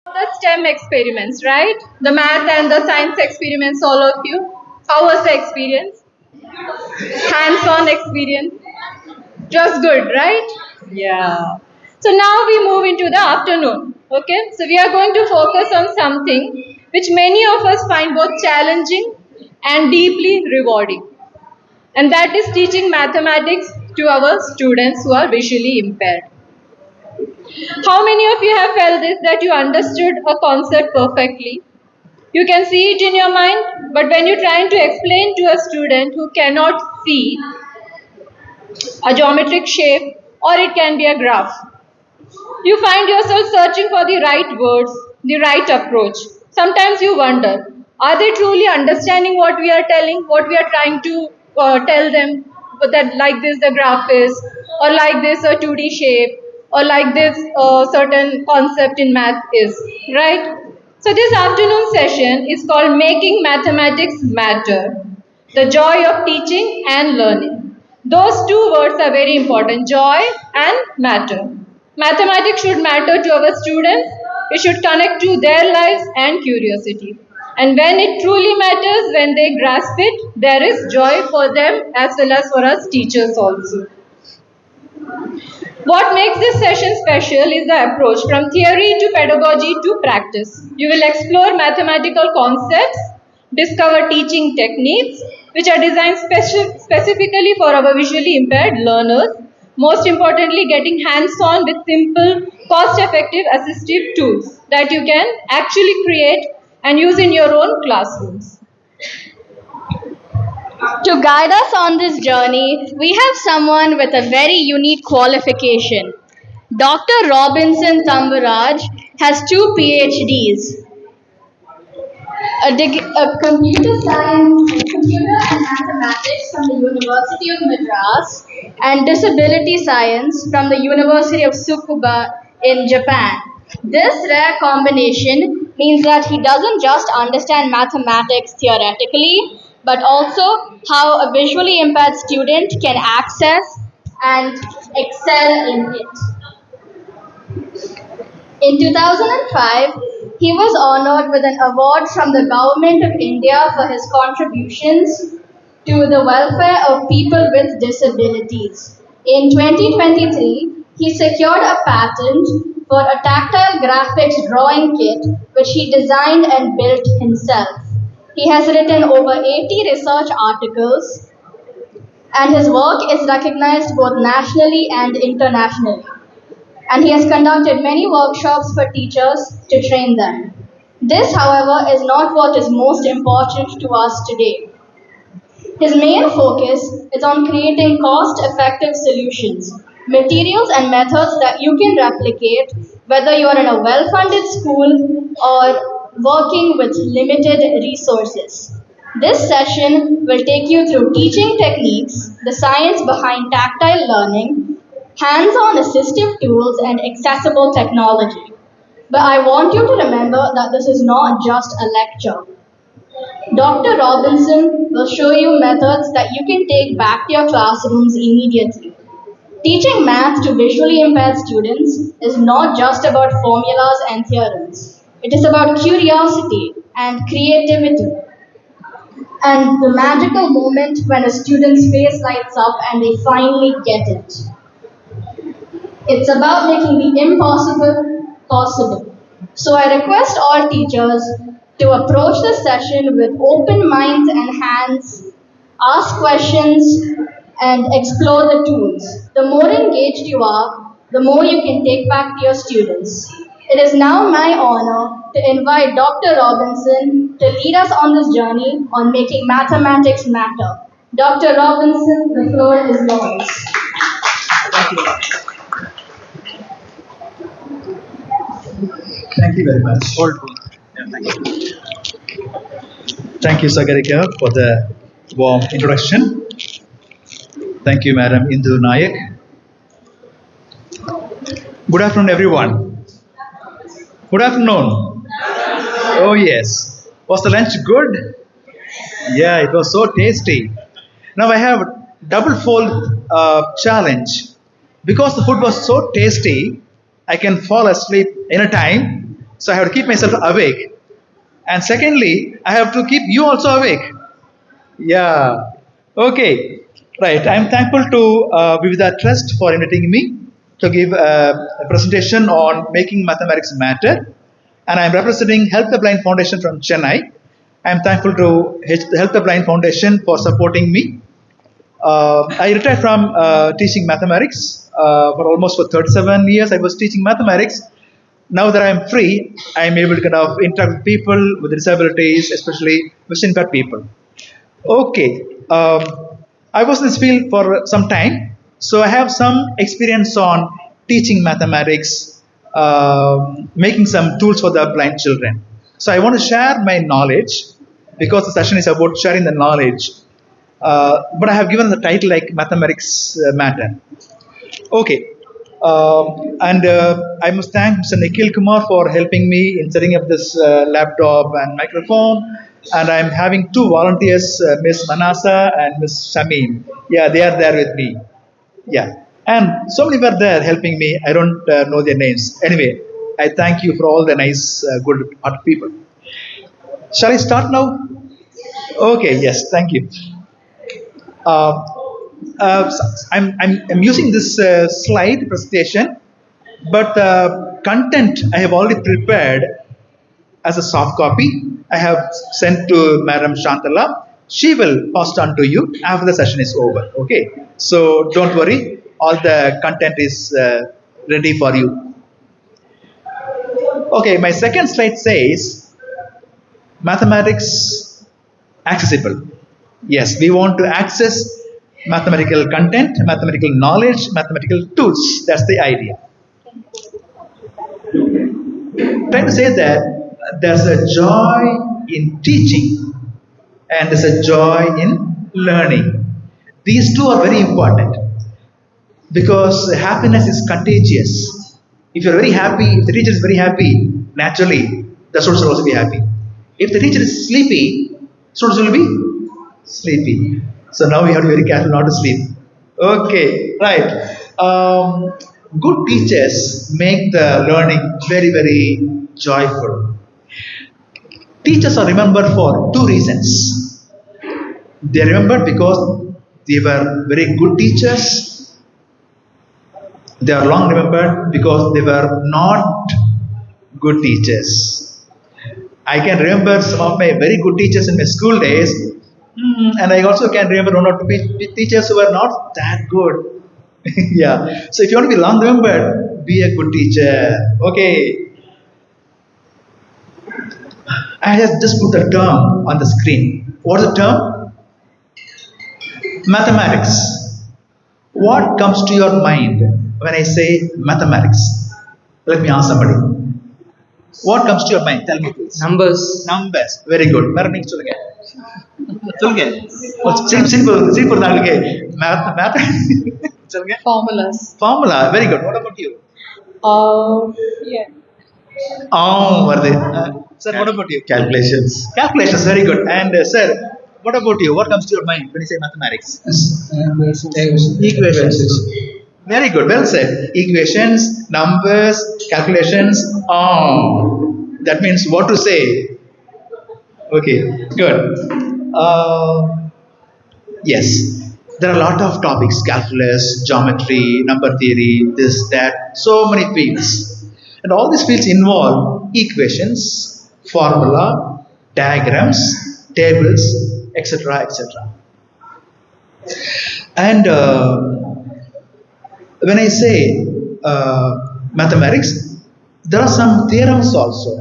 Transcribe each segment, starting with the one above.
The STEM experiments, right? The math and the science experiments, all of you. How was the experience? Hands-on experience. It was good, right? Yeah. So now we move into the afternoon. Okay. So we are going to focus on something which many of us find both challenging and deeply rewarding. And that is teaching mathematics to our students who are visually impaired. How many of you have felt this that you understood a concept perfectly? You can see it in your mind, but when you're trying to explain to a student who cannot see a geometric shape or it can be a graph, you find yourself searching for the right words, the right approach. Sometimes you wonder, are they truly understanding what we are telling, what we are trying to tell them? That like this the graph is, or like this a 2D shape, or like this certain concept in math is, right? So this afternoon session is called Making Mathematics Matter, the joy of teaching and learning. Those two words are very important, joy and matter. Mathematics should matter to our students, it should connect to their lives and curiosity. And when it truly matters, when they grasp it, there is joy for them as well as for us teachers also. What makes this session special is the approach from theory to pedagogy to practice. You will explore mathematical concepts, discover teaching techniques which are designed specifically for our visually impaired learners. Most importantly, getting hands on with simple, cost effective assistive tools that you can actually create and use in your own classrooms. To guide us on this journey, we have someone with a very unique qualification. Dr. Robinson Tamburaj has two PhDs, a computer science, computer and mathematics from the University of Madras, and disability science from the University of Tsukuba in Japan. This rare combination means that he doesn't just understand mathematics theoretically, but also how a visually impaired student can access and excel in it. In 2005, he was honored with an award from the Government of India for his contributions to the welfare of people with disabilities. In 2023, he secured a patent for a tactile graphics drawing kit which he designed and built himself. He has written over 80 research articles and his work is recognized both nationally and internationally, and he has conducted many workshops for teachers to train them. This, however, is not what is most important to us today. His main focus is on creating cost effective solutions, materials, and methods that you can replicate whether you are in a well funded school or working with limited resources. This session will take you through teaching techniques, the science behind tactile learning, hands on assistive tools, and accessible technology. But I want you to remember that this is not just a lecture. Dr. Robinson will show you methods that you can take back to your classrooms immediately. Teaching math to visually impaired students is not just about formulas and theorems. It is about curiosity and creativity and the magical moment when a student's face lights up and they finally get it. It's about making the impossible possible. So I request all teachers to approach the session with open minds and hands, ask questions, and explore the tools. The more engaged you are, the more you can take back to your students. It is now my honor to invite Dr. Robinson to lead us on this journey on making mathematics matter. Dr. Robinson, the floor is yours. Thank you very much. Thank you, Sagarika, for the warm introduction. Thank you, Madam Indu Nayak. Good afternoon, everyone. Good afternoon. Oh, yes. Was the lunch good? Yeah, it was so tasty. Now I have double fold challenge. Because the food was so tasty, I can fall asleep anytime. So I have to keep myself awake. And secondly, I have to keep you also awake. Yeah. Okay. Right. I'm thankful to Vividha Trust for inviting me to give a presentation on making mathematics matter. And I'm representing Help the Blind Foundation from Chennai. I'm thankful to Help the Blind Foundation for supporting me. I retired from teaching mathematics for almost for 37 years. I was teaching mathematics. Now that I'm free, I'm able to kind of interact with people with disabilities, especially visually impaired people. Okay, I was in this field for some time, so I have some experience on teaching mathematics, making some tools for the blind children. So I want to share my knowledge because the session is about sharing the knowledge. But I have given the title like Mathematics Matter. Okay. And I must thank Mr. Nikhil Kumar for helping me in setting up this laptop and microphone. And I'm having two volunteers, Miss Manasa and Miss Shamim. Yeah, they are there with me. Yeah. And so many were there helping me. I don't know their names. Anyway, I thank you for all the nice, good heart people. Shall I start now? Okay, yes, thank you. Uh, I'm using this slide presentation, but the content I have already prepared as a soft copy. I have sent to Madam Shantala. She will pass it on to you after the session is over. Okay, so don't worry, all the content is ready for you. Okay, my second slide says mathematics accessible. Yes, we want to access mathematical content, mathematical knowledge, mathematical tools. That's the idea. Trying to say that there's a joy in teaching and there's a joy in learning. These two are very important because happiness is contagious. If you're very happy, if the teacher is very happy, naturally the students will also be happy. If the teacher is sleepy, students will be sleepy. So now we have to be very careful not to sleep. Okay, right. Good teachers make the learning very, very joyful. Teachers are remembered for two reasons. They are remembered because they were very good teachers. They are long remembered because they were not good teachers. I can remember some of my very good teachers in my school days. And I also can remember one or two teachers who were not that good. Yeah. So if you want to be long remembered, be a good teacher. Okay. I have just put the term on the screen. What's the term? Mathematics. What comes to your mind when I say mathematics? Let me ask somebody. What comes to your mind? Tell me please. Numbers. Numbers. Very good. வேற நீங்க சொல்லுங்க. சொல்லுங்க. சிரிப்பு நாளுங்க. Math. சொல்லுங்க. Formulas. Formula. Very good. What about you? Yeah. வருது. Sir, what about you? Calculations. Calculations. Very good. And sir, what about you? What comes to your mind when you say mathematics? Equations. Very good. Well said. Equations, numbers, calculations. That means what to say. Okay. Good. Yes. There are a lot of topics: calculus, geometry, number theory, this, that. So many fields, and all these fields involve equations, formula, diagrams, tables, etc., etc. And when I say mathematics, there are some theorems also,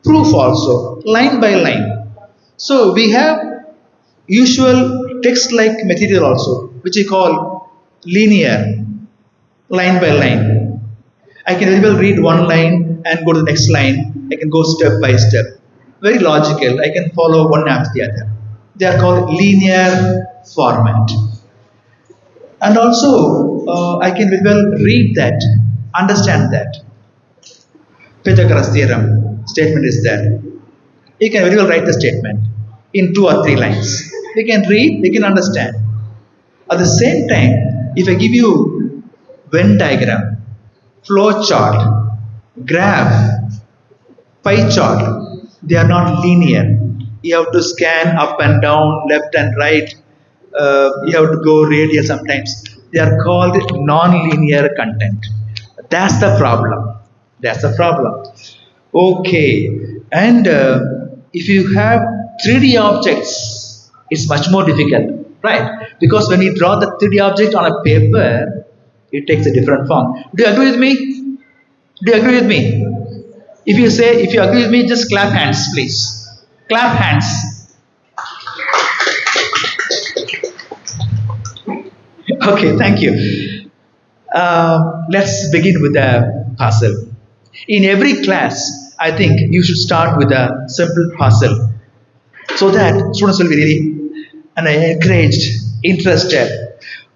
proof also, line by line. So we have usual text-like material also, which we call linear, line by line. I can very well read one line and go to the next line. I can go step by step. Very logical. I can follow one after the other. They are called linear format. And also, I can very well read that, understand that. Pythagoras theorem statement is there. You can very well write the statement in 2 or 3 lines. We can read, we can understand. At the same time, if I give you Venn diagram, flow chart, graph, chart. They are not linear. You have to scan up and down, left and right. You have to go radial sometimes. They are called non-linear content. That's the problem. That's the problem. Okay. And if you have 3D objects, it's much more difficult, right? Because when you draw the 3D object on a paper, it takes a different form. Do you agree with me? Do you agree with me? If you agree with me, just clap hands, please. Clap hands. Okay, thank you. Let's begin with a puzzle. In every class, I think you should start with a simple puzzle so that students will be really encouraged, interested.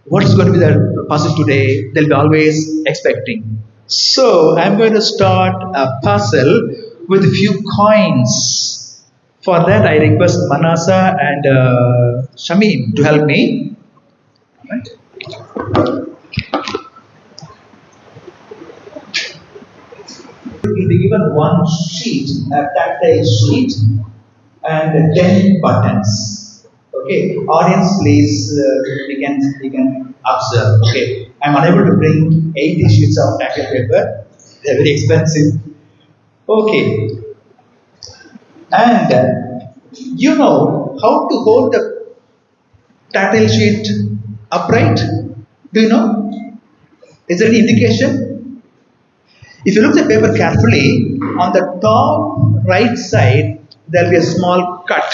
What is going to be the puzzle today? They'll be always expecting. So I'm going to start a puzzle with a few coins. For that, I request Manasa and Shamim to help me. Right? You'll be given one sheet, a tactile sheet, and 10 buttons. Okay, audience, please, you can observe. Okay, I'm unable to bring 80 sheets of tactile paper. They're very expensive. Okay, and you know how to hold the tactile sheet upright? Do you know? Is there any indication? If you look at the paper carefully, on the top right side, there will be a small cut.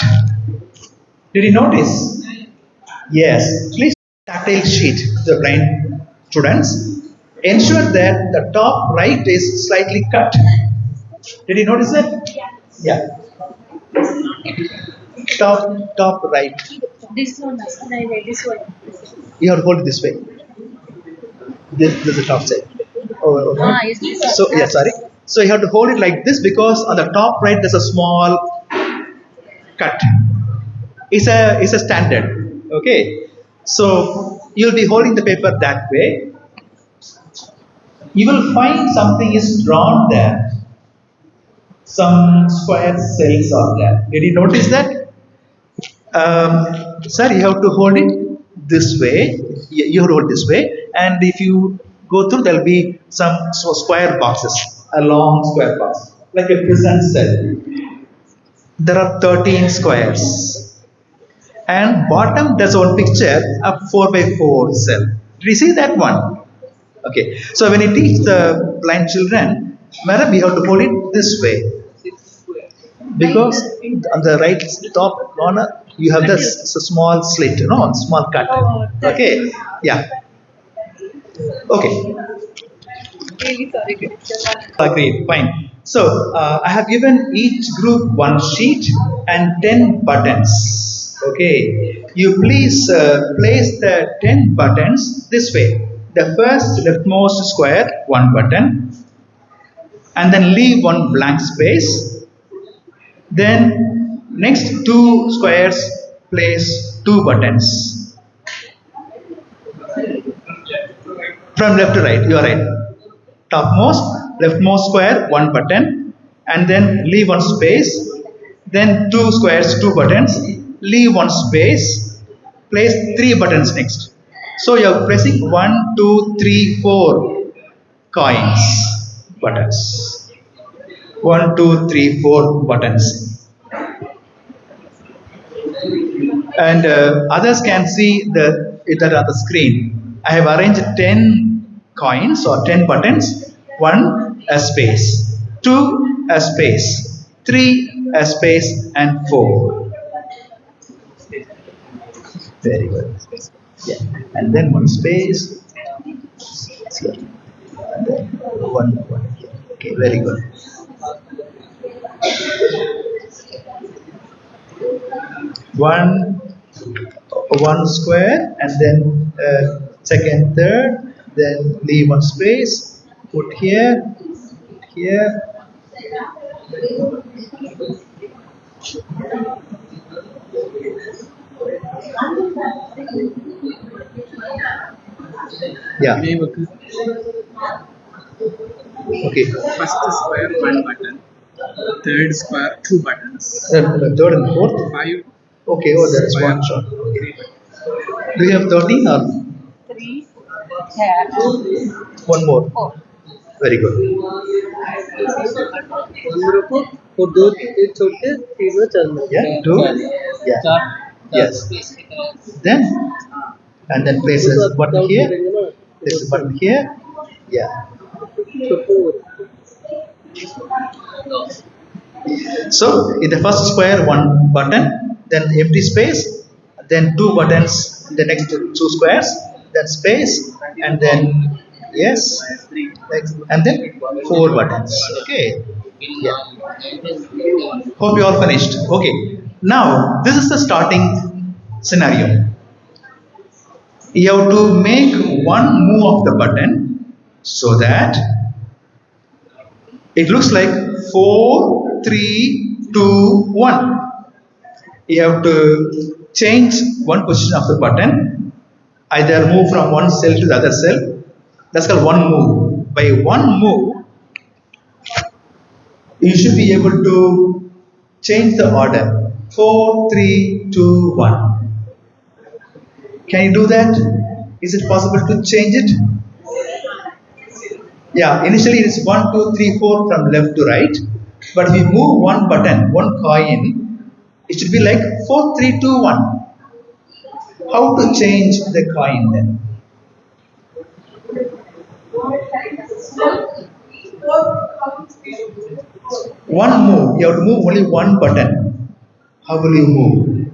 Did you notice? Yes. Please tactile sheet to the blind students. Ensure that the top right is slightly cut. Did you notice that? Yeah. Top right. This one, this one. You have to hold it this way. This is the top side. Oh, okay. Yes, this So yeah, sorry. So you have to hold it like this because on the top right there's a small cut. It's a standard. Okay. So you'll be holding the paper that way. You will find something is drawn there. Some square cells are there. Did you notice that? Sir, you have to hold it this way. You have to hold this way, and if you go through, there'll be some square boxes, a long square box, like a prison cell. There are 13 squares, and bottom there's one picture, a 4 by 4 cell. Did you see that one? Okay. So when you teach the blind children, madam, we have to hold it this way because on the right top corner you have this small slit, small cut. Okay. Yeah. Okay. Really sorry to Agreed. Fine. So I have given each group one sheet and 10 buttons. Okay. You please place the 10 buttons this way. The first leftmost square, one button, and then leave one blank space. Then next two squares, place two buttons. From left to right, you are right. Topmost, leftmost square, one button, and then leave one space. Then two squares, two buttons, leave one space, place three buttons next. So you are pressing 1, 2, 3, 4 coins, buttons. 1, 2, 3, 4 buttons. And others can see it on the screen. I have arranged 10 coins or 10 buttons. 1 a space, 2 a space, 3 a space, and 4. Very good. Yeah. And then one space. Here. And then one here. Okay, very good. One square, and then second, third, then leave one space, put here, here. Yeah. Okay. First square, one button. Third square, two buttons. Third and fourth. Five. Okay, oh, that's Square. one shot. Okay. Do you have 13 or Three. Yeah. one more? Four. Very good. पंद्रह को और दो एक छोटे तीनों चलना Yeah, two. Yeah. चार Yes. Then, and then place a button here. Place a button here. Yeah. So in the first square, one button, then empty space, then two buttons in the next two squares, then space, and then yes, and then four buttons. Okay. Yeah. Hope you all finished. Okay. Now this is the starting scenario. You have to make one move of the button so that it looks like 4, 3, 2, 1. You have to change one position of the button, either move from one cell to the other cell. That's called one move. By one move, you should be able to change the order 4, 3, 2, 1. Can you do that? Is it possible to change it? Yeah, initially it is 1, 2, 3, 4 from left to right. But if we move one button, one coin, it should be like 4, 3, 2, 1. How to change the coin then? One move, you have to move only one button. How will you move?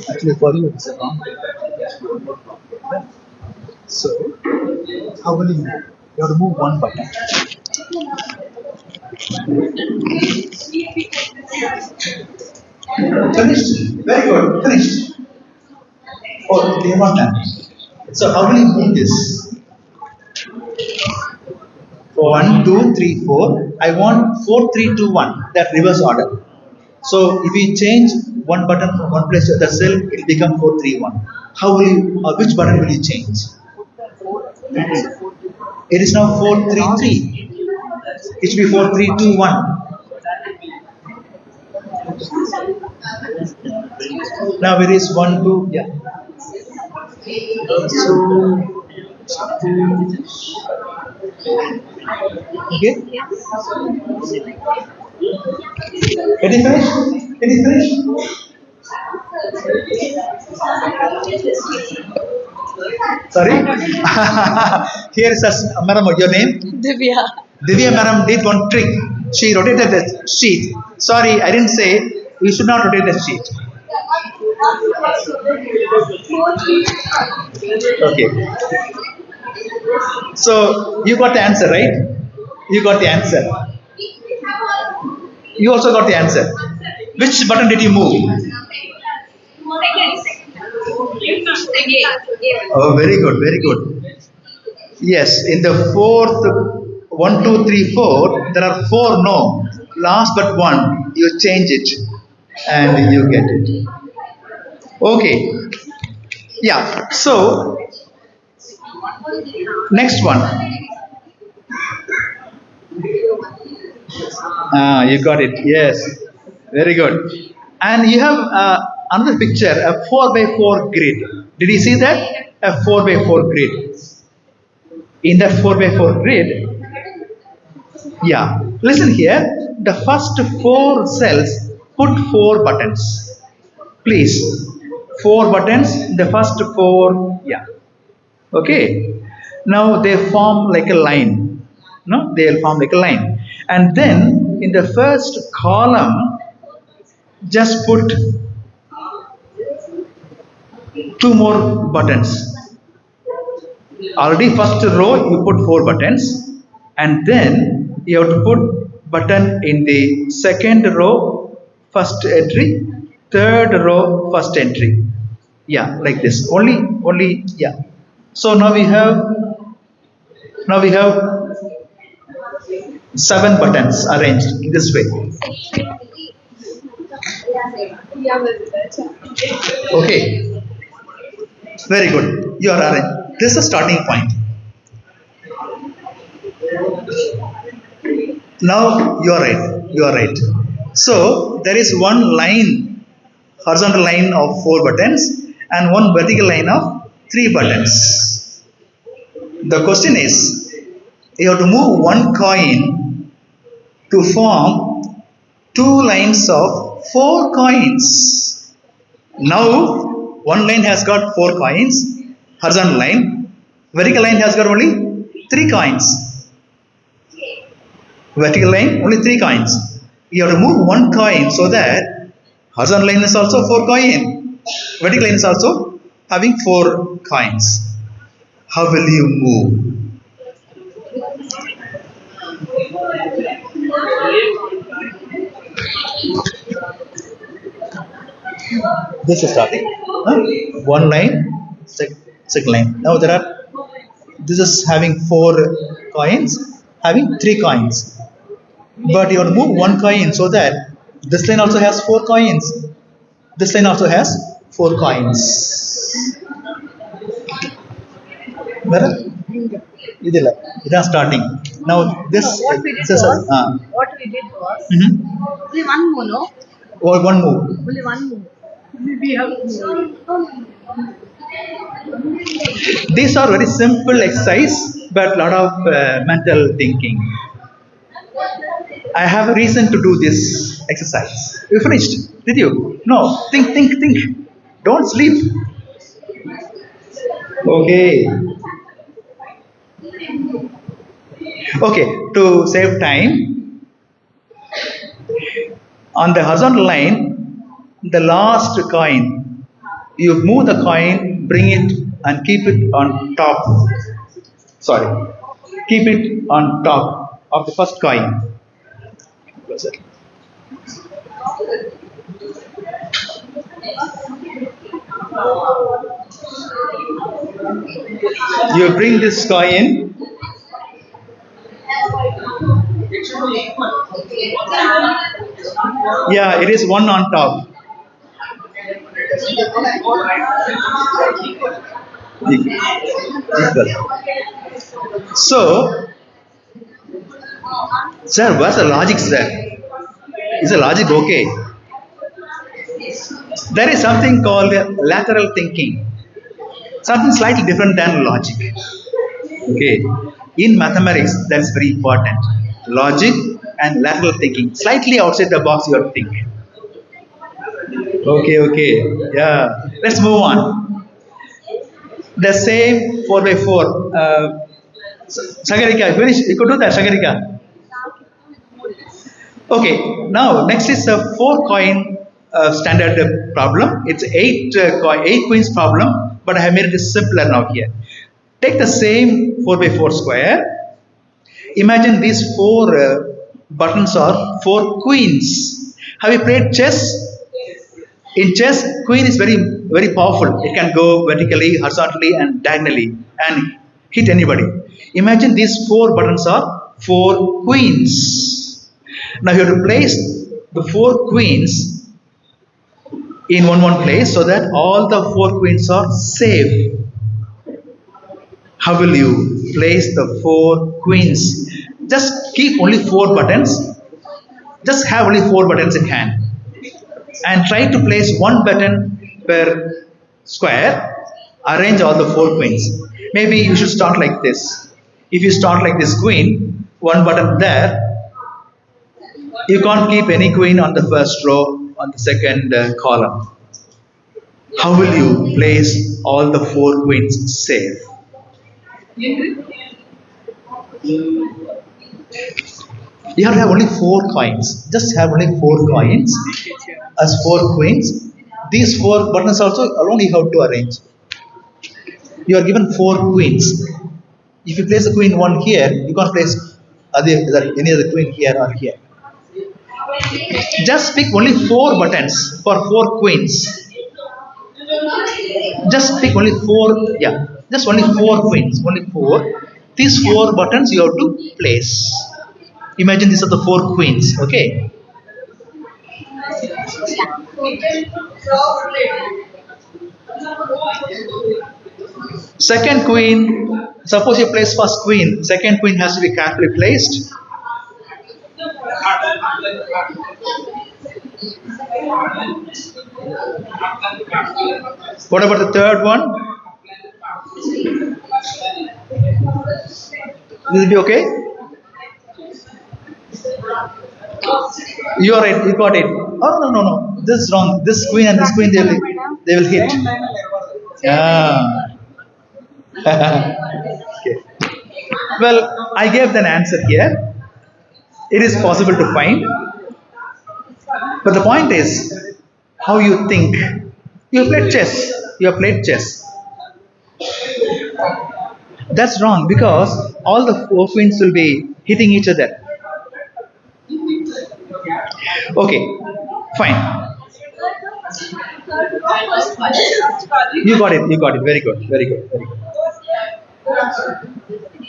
Actually, for you it's a wrong. So, how will you move? You have to move one button. Finished. Very good. Finished. Oh, they have not done. So, how will you move this? 1, 2, 3, 4. I want 4, 3, 2, 1. That reverse order. So, if we change one button from one place to the cell, it will become 4, 3, 1. How will you, or which button will you change? It is now 4, 3, 3. It should be 4, 3, 2, 1. Now it is 1, 2, yeah. Okay? Can you finish? Can you finish? Sorry? Here is madam, your name? Divya. Divya madam did one trick. She rotated the sheet. Sorry, I didn't say you should not rotate the sheet. Okay. So you got the answer, right? You got the answer. You also got the answer. Which button did you move? Oh, very good, very good. Yes, in the fourth, 1, 2, 3, 4, there are 4 no. Last but one, you change it and you get it. Okay. Yeah, so next one. Ah, you got it. Yes, very good. And you have another picture, a 4 by 4 grid. Did you see that? A 4 by 4 grid. In that 4 by 4 grid, yeah, listen here. The first 4 cells put 4 buttons. Please, 4 buttons. The first 4, yeah. Okay. Now they form like a line. No, they'll form like a line. And then in the first column, just put 2 more buttons. Already first row you put 4 buttons, and then you have to put button in the second row first entry, third row first entry. Yeah, like this. Only yeah. So now we have 7 buttons arranged in this way. Okay, very good. You are arranged. This is the starting point. Now you are right. You are right. So there is one line, horizontal line of 4 buttons and one vertical line of 3 buttons. The question is, you have to move one coin to form 2 lines of 4 coins. Now one line has got 4 coins, horizontal line. Vertical line has got only 3 coins. Vertical line only 3 coins. You have to move one coin so that horizontal line is also 4 coin. Vertical line is also having 4 coins. How will you move? This is starting. Huh? One line, second line. Now there are. This is having 4 coins, having 3 coins. But you have to move one coin so that this line also has 4 coins. This line also has 4 coins. Better? Idilla. Idan starting. Now this. No, what we did This is, was, what we did was, only one more, no? or one move. Only one more. We have to move. These are very simple exercise, but lot of mental thinking. I have a reason to do this exercise. You finished? Did you? No. Think, think, think. Don't sleep. Okay. Okay. To save time, on the horizontal line, the last coin, you move the coin, bring it, and keep it on top. Sorry. Keep it on top of the first coin. You bring this coin. Yeah, it is one on top. Equal. So, sir, what's the logic, sir? Is the logic okay? There is something called lateral thinking, something slightly different than logic. Okay, in mathematics, that's very important. Logic and lateral thinking, slightly outside the box, you have to think. Okay, okay, yeah. Let's move on. The same 4 by 4. Sagarika, finish. You could do that, Sagarika. Okay, now next is a 4 coin standard problem. It's 8 queens problem, but I have made it simpler now here. Take the same 4 by 4 square. Imagine these 4 buttons are 4 queens. Have you played chess? In chess, queen is very, very powerful. It can go vertically, horizontally, and diagonally and hit anybody. Imagine these 4 buttons are 4 queens. Now you have to place the 4 queens in one place so that all the 4 queens are safe. How will you place the 4 queens? Just keep only 4 buttons. Just have only 4 buttons in hand. And try to place one button per square. Arrange all the 4 queens. Maybe you should start like this. If you start like this queen, one button there, you can't keep any queen on the first row, on the second column. How will you place all the 4 queens safe? You have to have only 4 coins. Just have only 4 coins as 4 queens. These 4 buttons also alone you have to arrange. You are given 4 queens. If you place a queen one here, you can't place any other queen here or here. Just pick only 4 buttons for 4 queens. Just pick only 4, yeah, just only 4 queens, only 4. These 4 buttons you have to place. Imagine these are the 4 queens, okay? Second queen, suppose you place first queen, second queen has to be carefully placed. What about the third one? Will it be okay? You are right. You got it. Oh no no no. This is wrong. This queen and this queen they will hit. Ah. Okay. Well, I gave an answer here. It is possible to find, but the point is how you think. You played chess. You have played chess. That's wrong because all the four queens will be hitting each other. Okay, fine. You got it. You got it. Very good. Very good. Very good.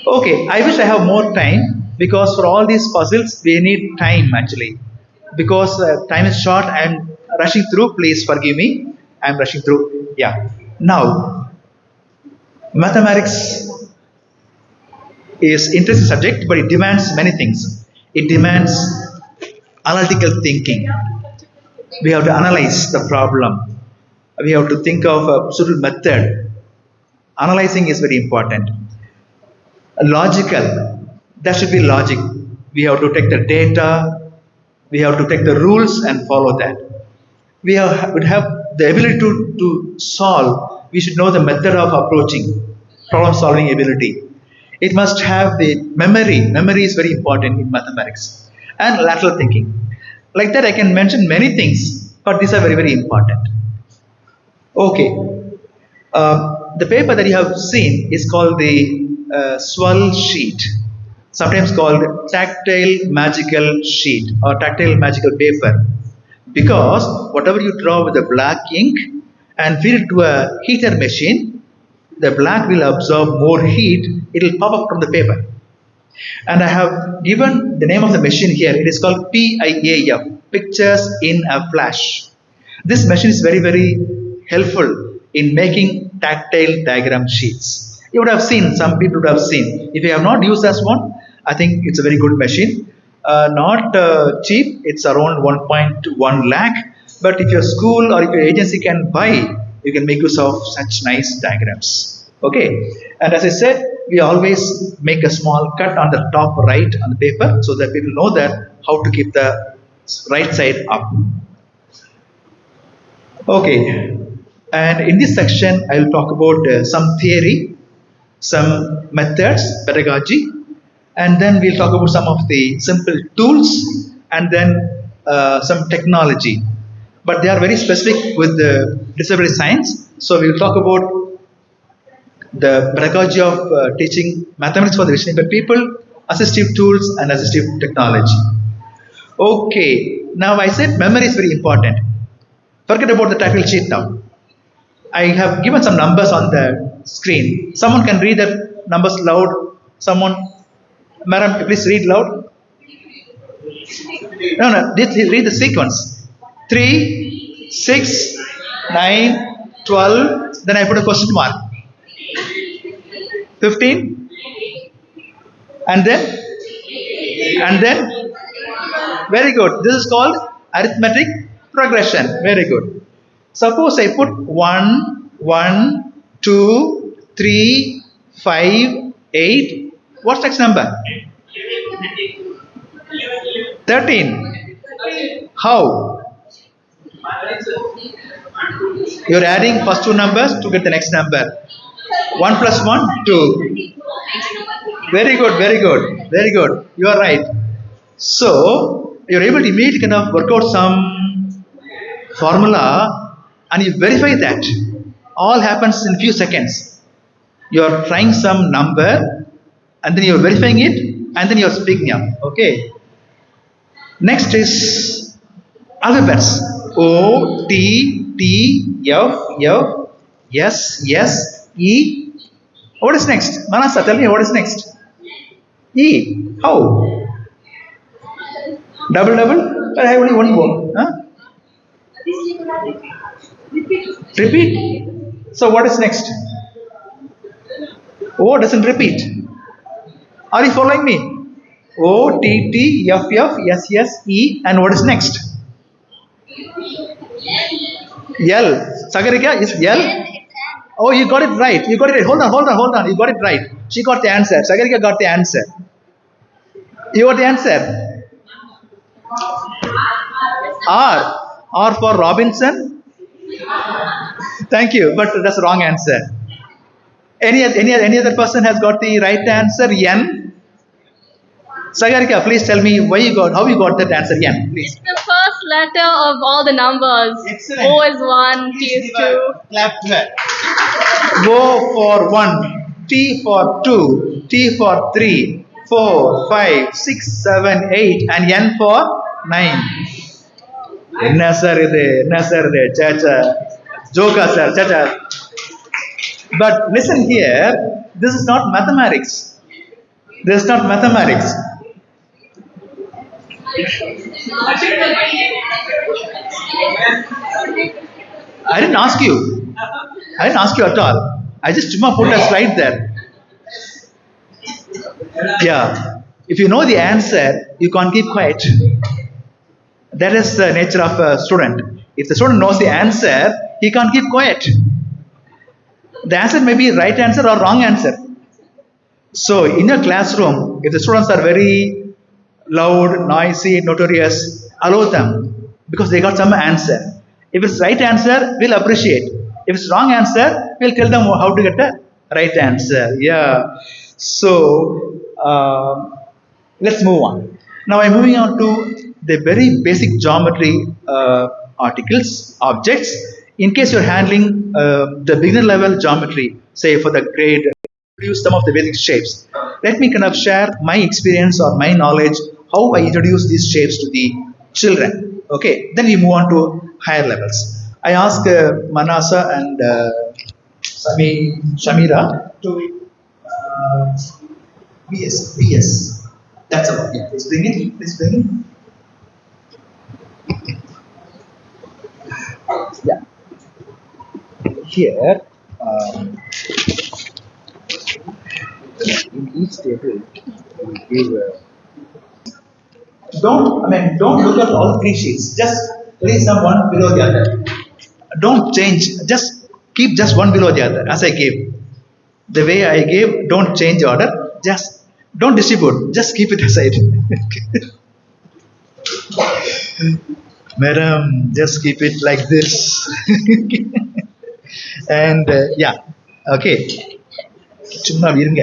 Okay, I wish I have more time because for all these puzzles we need time actually. Because time is short, I'm rushing through. Please forgive me. I'm rushing through. Yeah. Now, mathematics is interesting subject, but it demands many things. It demands analytical thinking. We have to analyze the problem. We have to think of a suitable method. Analyzing is very important. Logical, there should be logic. We have to take the data, we have to take the rules and follow that. Would have the ability to solve, we should know the method of approaching, problem solving ability. It must have the memory. Memory is very important in mathematics. And lateral thinking. Like that, I can mention many things, but these are very, very important. Okay. The paper that you have seen is called the swirl sheet, sometimes called tactile magical sheet or tactile magical paper, because whatever you draw with a black ink and feed it to a heater machine, the black will absorb more heat, it will pop up from the paper. And I have given the name of the machine here. It is called PIAF, Pictures in a Flash. This machine is very, very helpful in making tactile diagram sheets. You would have seen, some people would have seen. If you have not used this one, I think it's a very good machine. Not cheap, it's around 1.1 lakh. But if your school or if your agency can buy, you can make use of such nice diagrams. Okay, and as I said, we always make a small cut on the top right on the paper so that people know that how to keep the right side up. Okay, and in this section I will talk about some theory, some methods, pedagogy, and then we'll talk about some of the simple tools and then some technology. But they are very specific with the disability science, so we'll talk about the pedagogy of teaching mathematics for the vision impaired people, assistive tools and assistive technology. Okay, now I said memory is very important. Forget about the tactile sheet now. I have given some numbers on the screen. Someone can read the numbers loud. Someone, madam, please read loud. No, read the sequence. 3, 6, 9, 12. Then I put a question mark. 15, and then very good. This is called arithmetic progression. Very good. Suppose I put 1, 1, 2, 3, 5, 8. What's next number? 13. How? You're adding first two numbers to get the next number. 1 plus 1, 2. Very good, very good, very good. You are right. So, you're able to immediately kind of work out some formula and you verify that. All happens in few seconds. You're trying some number and then you're verifying it and then you're speaking up. Okay. Next is alphabets. O, T, T, F, F, S, S, E. What is next? Manasa, tell me what is next? E. How? Double, double? But I have only one more. Huh? Repeat. So what is next? O doesn't repeat. Are you following me? O T T F F S S E, and what is next? L. Sagarika is L. Oh, you got it right. You got it right. Hold on. You got it right. She got the answer. Sagarika got the answer. You got the answer. R. R for Robinson. Thank you, but that's the wrong answer. Any other person has got the right answer? N. Sagarika, please tell me how you got that answer? N, please. It's the first letter of all the numbers. Excellent. O is 1, T is 2. Clap to her. O for 1, T for 2, T for 3, 4, 5, 6, 7, 8, and N for 9. என்ன sir இது சேச்சா ஜோக்கா sir சேச்சா. But listen here, this is not mathematics. This is not mathematics. I didn't ask you. I didn't ask you at all. I just put a slide there. Yeah. If you know the answer, you can't keep quiet. That is the nature of a student. If the student knows the answer, he can't keep quiet. The answer may be right answer or wrong answer. So in your classroom, if the students are very loud, noisy, notorious, allow them because they got some answer. If it's right answer, we'll appreciate. If it's wrong answer, we'll tell them how to get the right answer. Yeah. So let's move on. Now I'm moving on to the very basic geometry articles, objects. In case you're handling the beginner level geometry, say for the grade, use some of the basic shapes. Let me kind of share my experience or my knowledge, how I introduce these shapes to the children. Okay, then we move on to higher levels. I ask Manasa and Shamira to VS. That's about it. Please bring it. Yeah. Here, in each table, we give. Don't look at all three sheets. Just place them one below the other. Don't change. Just keep just one below the other, as I gave. The way I gave, don't change order. Just don't distribute. Just keep it aside. Madam, just keep it like this. And yeah, okay. சும்மா இருங்க.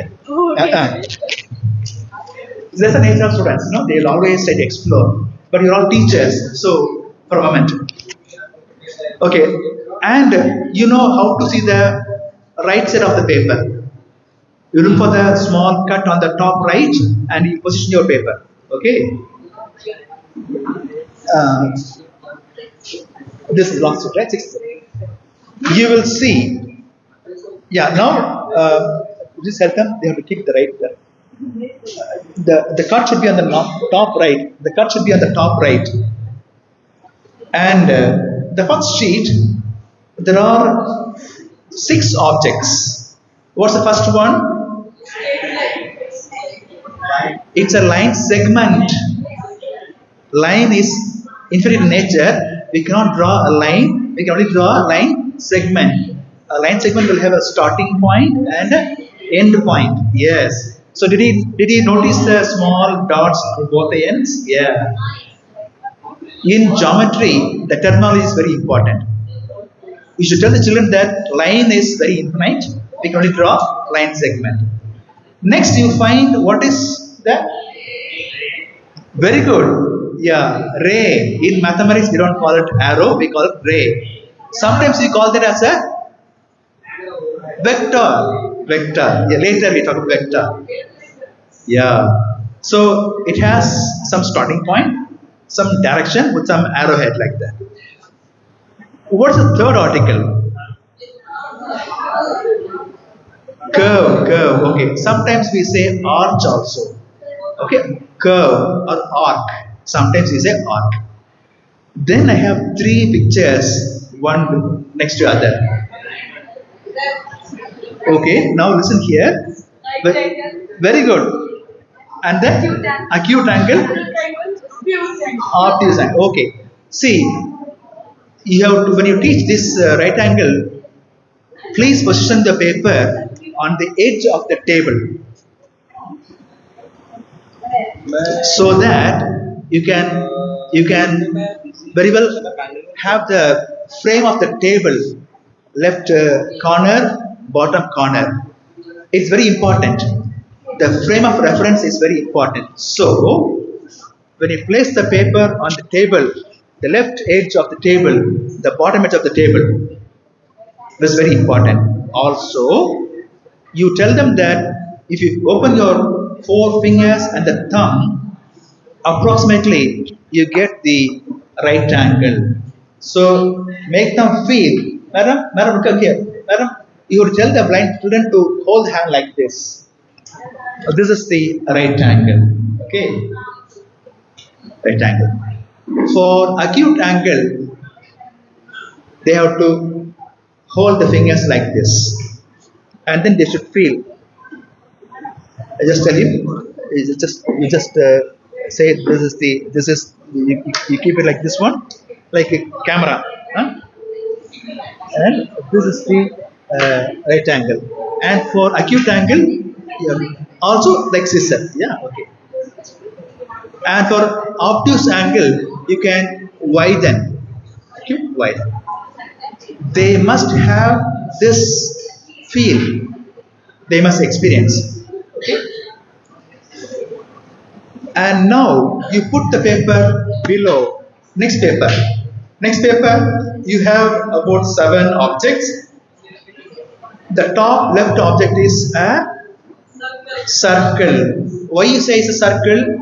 That's the nature of students. They'll always try to explore. But you're all teachers, so for a moment. Okay, and you know how to see the right side of the paper. You look for the small cut on the top right, and you position your paper. Okay. This is last right. You will see. Yeah. Now, just help them. They have to keep the right. The cut should be on the top right. The cut should be on the top right. And the first sheet, there are 6 objects. What's the first one? It's a line segment. Line is infinite in nature. We cannot draw a line. We can only draw a line segment. A line segment will have a starting point and an end point. Yes. So did he notice the small dots on both the ends? Yeah. In geometry, the terminology is very important. You should tell the children that line is very infinite. We can only draw line segment. Next, you find what is that? Very good. Yeah, ray. In mathematics, we don't call it arrow, we call it ray. Sometimes we call that as a vector. Yeah, later we talk about vector. Yeah. So it has some starting point, some direction with some arrowhead like that. What's the third article? Curve. Okay. Sometimes we say arch also. Okay. Curve or arc. Sometimes we say arc. Then I have 3 pictures, one next to other. Okay. Now listen here. Very good. And then acute angle, obtuse angle. Okay. See, you have to, when you teach this right angle, please position the paper on the edge of the table so that you can very well have the frame of the table left corner, bottom corner. It's very important. The frame of reference is very important. So when you place the paper on the table, the left edge of the table, the bottom edge of the table, is very important. Also, you tell them that if you open your four fingers and the thumb, approximately you get the right angle. So make them feel, madam, look here, madam. You would tell the blind student to hold hand like this. This is the right angle. Okay, right angle. For acute angle, they have to hold the fingers like this, and then they should feel. I just tell you, you just say you keep it like this one, like a camera, huh? And this is the right angle. And for acute angle, yeah, also like scissor, yeah, okay. And for obtuse angle, you can widen, okay, widen. They must have this feel. They must experience. Okay. And now you put the paper below. Next paper. Next paper, you have about 7 objects. The top left object is a circle. Why you say it's a circle?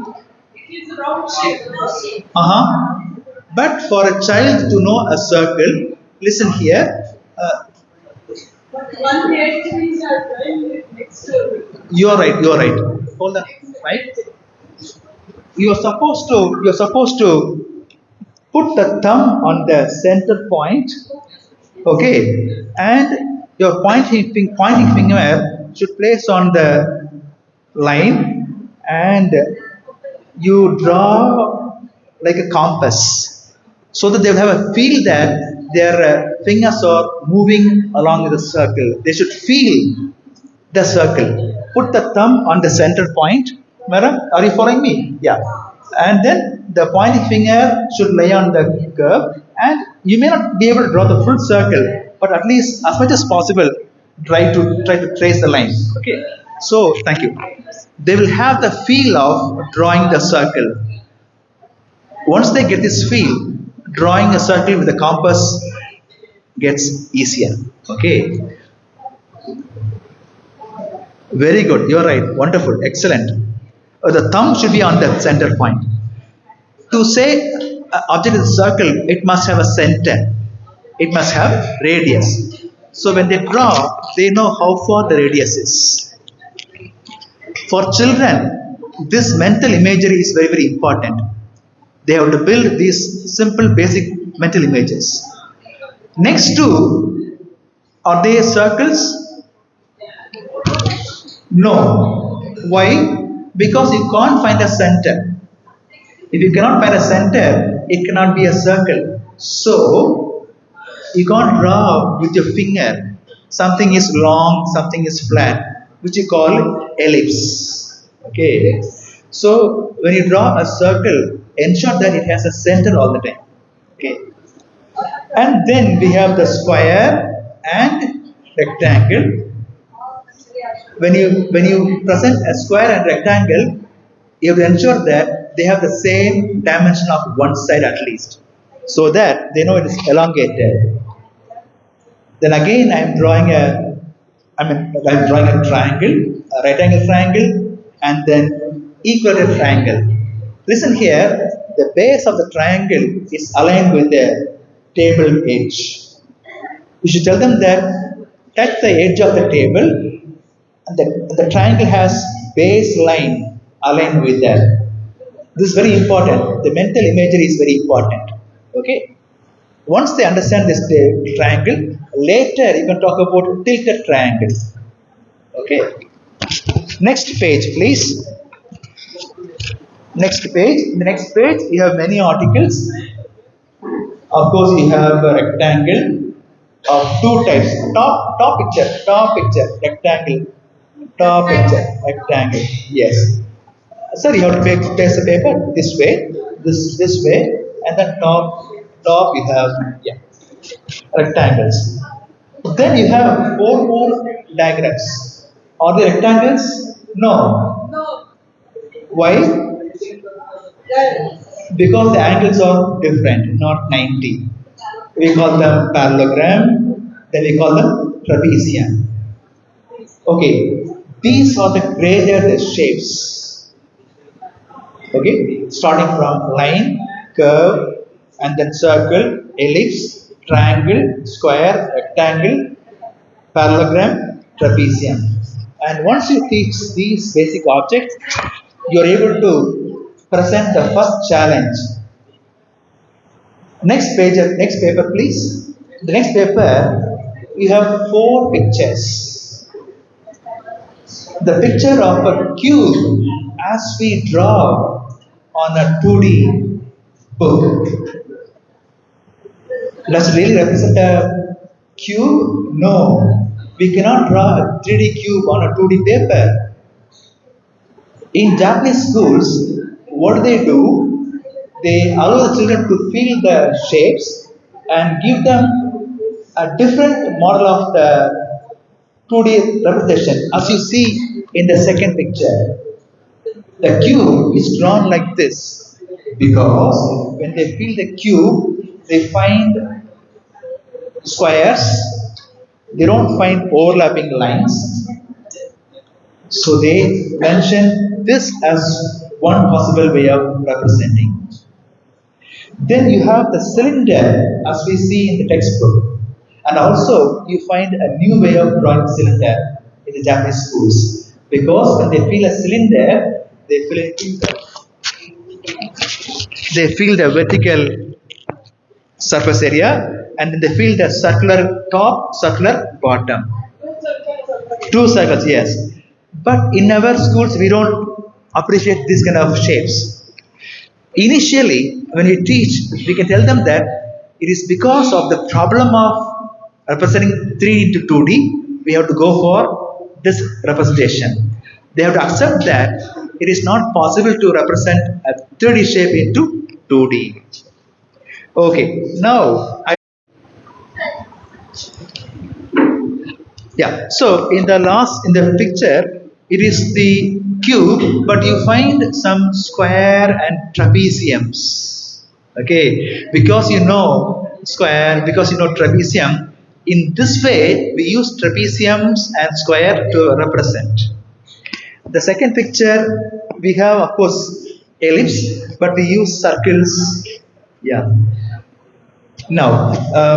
But for a child to know a circle, listen here. You are right. You are right. Hold on. Right. You're supposed to put the thumb on the center point, okay, and your pointing finger should place on the line, and you draw like a compass, so that they will have a feel that their fingers are moving along the circle. They should feel the circle. Put the thumb on the center point. Madam, are you following me? Yeah. And then the pointing finger should lay on the curve, and you may not be able to draw the full circle, but at least as much as possible, try to trace the line. Okay. So thank you. They will have the feel of drawing the circle. Once they get this feel, drawing a circle with a compass gets easier. Okay. Very good. You're right. Wonderful. Excellent. The thumb should be on the center point. To say object is a circle, it must have a center. It must have radius. So when they draw, they know how far the radius is. For children, this mental imagery is very, very important. They have to build these simple, basic mental images. Next to, are they circles? No. Why? Because you can't find a center. If you cannot find a center, it cannot be a circle. So, you can't draw with your finger. Something is long, something is flat, which you call ellipse. Okay. So, when you draw a circle, ensure that it has a center all the time. Okay. And then we have the square and rectangle. When you present a square and rectangle, you have to ensure that they have the same dimension of one side at least, so that they know it is elongated. Then again, I'm drawing a triangle, a right angle triangle, and then equilateral triangle. Listen here, the base of the triangle is aligned with the table edge. You should tell them that touch the edge of the table. The triangle has base line aligned with that. This is very important. The mental imagery is very important. Okay. Once they understand this triangle, later you can talk about tilted triangle. Okay. Next page, please. Next page. In the next page, you have many articles. Of course, you have a rectangle of two types. Top picture, rectangle. Top picture, rectangle. Yes. Sir, you have to place the paper this way, this way, and then top you have rectangles. Then you have four more diagrams. Are they rectangles? No. Why? Because the angles are different, not 90. We call them parallelogram, then we call them trapezium. Okay, these are the graded shapes. Okay, starting from line, curve, and then circle, ellipse, triangle, square, rectangle, parallelogram, trapezium. And once you teach these basic objects, you are able to present the first challenge. Next paper, please. The next paper, we have four pictures. The picture of a cube as we draw on a 2D book. Does it really represent a cube? No. We cannot draw a 3D cube on a 2D paper. In Japanese schools, what do? They allow the children to feel the shapes and give them a different model of the 2D representation. As you see in the second picture, the cube is drawn like this because when they feel the cube, they find squares, they don't find overlapping lines. So they mention this as one possible way of representing. Then you have the cylinder as we see in the textbook. And also you find a new way of drawing cylinder in the Japanese schools. Because when they feel a cylinder, they feel the vertical surface area and then they feel the circular top, circular bottom. Two circles, yes. But in our schools, we don't appreciate this kind of shapes. Initially, when we teach, we can tell them that it is because of the problem of representing 3 into 2D, we have to go for this representation. They have to accept that it is not possible to represent a 3D shape into 2D. Okay, now so in the picture, it is the cube, but you find some square and trapeziums. Okay, because you know square, because you know trapezium, in this way we use trapeziums and square to represent. The second picture, we have of course ellipse, but we use circles. Yeah. Now,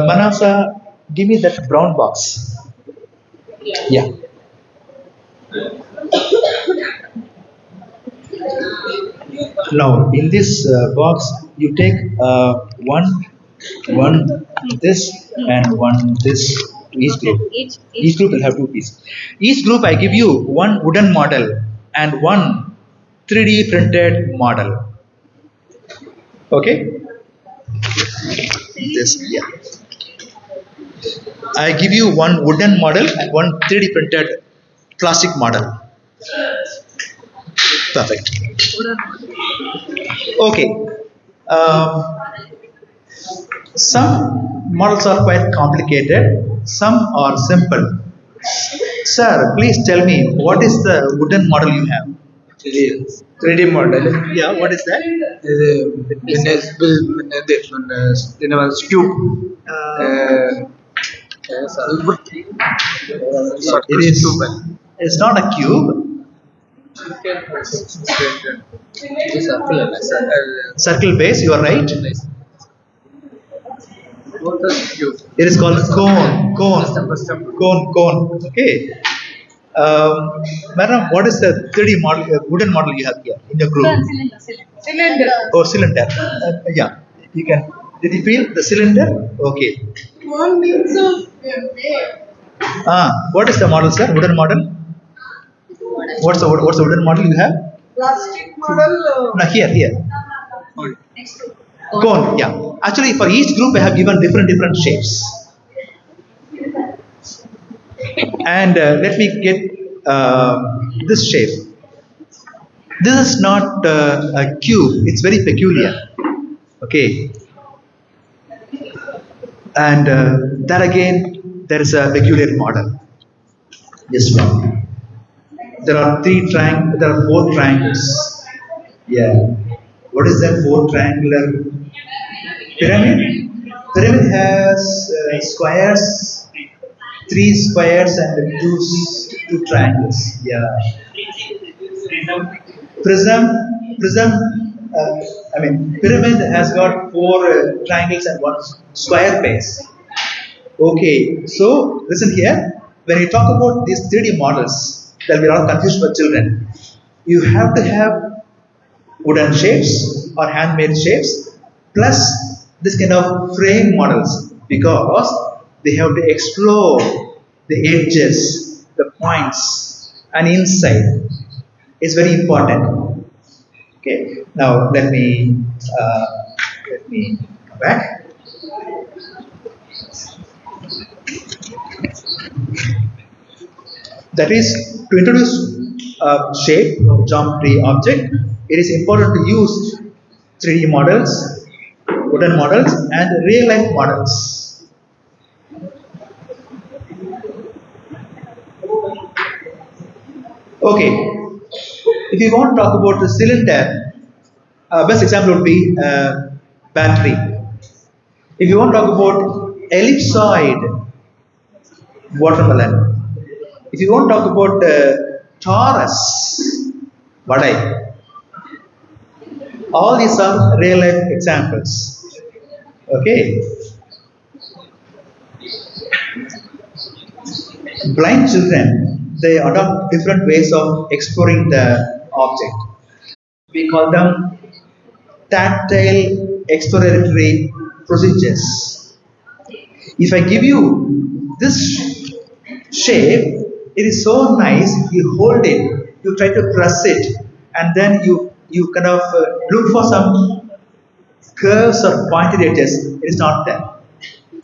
Manasa, give me that brown box. Yeah. Now, in this box, you take one this and one this to each group. Each group will have two pieces. Each group, I give you one wooden model and one 3D printed model. Okay? This, yeah. I give you one wooden model and one 3D printed plastic model. Perfect. Okay. Some models are quite complicated, some are simple. Sir, please tell me what is the wooden model you have? 3D model. Yeah, what is that? Cube. It's not a cube. Circle base, you are right. It is called cone. Okay. Madam, what is the 3D model, wooden model you have here in your group? Cylinder. Oh, cylinder. Yeah, you can. Did you feel the cylinder? Okay. One means of What is the model, sir? Wooden model? What's the wooden model you have? Plastic model. Now here. Cone, yeah. Actually, for each group, I have given different shapes. And let me get this shape. This is not a cube. It's very peculiar. Okay. And that again, there is a peculiar model. This one. There are four triangles. Yeah. What is that four triangular pyramid? Pyramid has squares, three squares and two triangles. Yeah. Prism. Pyramid has got four triangles and one square base. Okay, so listen here. When you talk about these 3D models, there will be a lot of confusion for children. You have to have wooden shapes or handmade shapes plus this kind of frame models because they have to explore the edges, the points, and inside. It's very important. Okay, now let me come back. That is, to introduce a shape of geometry object, it is important to use 3D models, wooden models, and real life models. Okay, if you want to talk about the cylinder, best example would be battery. If you want to talk about ellipsoid, watermelon. If you want to talk about torus, vadai. All these are real life examples. Okay. Blind children, they adopt different ways of exploring the object. We call them tactile exploratory procedures. If I give you this shape, it is so nice, you hold it, you try to press it, and then you kind of look for some curves or pointed edges, it is not there.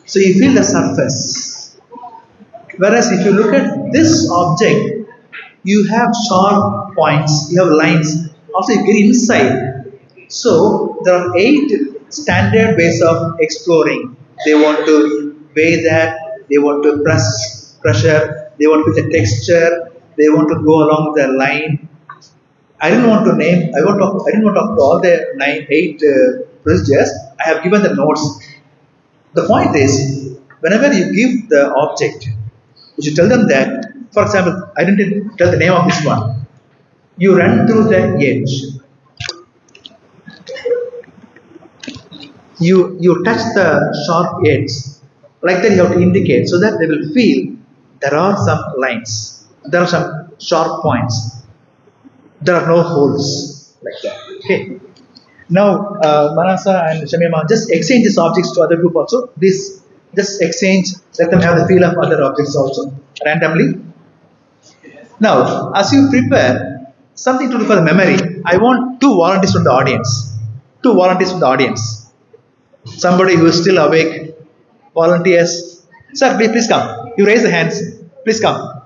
So you feel the surface. Whereas if you look at this object, you have sharp points, you have lines, also you get inside. So there are 8 standard ways of exploring. They want to weigh that, they want to pressure, they want to feel the texture, they want to go along the line. I didn't want to talk to all the 8 procedures. I have given the notes. The point is, whenever you give the object, you should tell them that, for example, I didn't tell the name of this one. You run through the edge. You touch the sharp edge. Like that you have to indicate so that they will feel there are some lines. There are some sharp points. There are no holes like that. Okay. Now, Manasa and Shamima, just exchange these objects to other group also. This just exchange, let them have the feel of other objects also randomly. Now, as you prepare something to do for the memory, I want 2 volunteers from the audience. 2 volunteers from the audience. Somebody who is still awake, volunteers. Sir, please come. You raise the hands. Please come.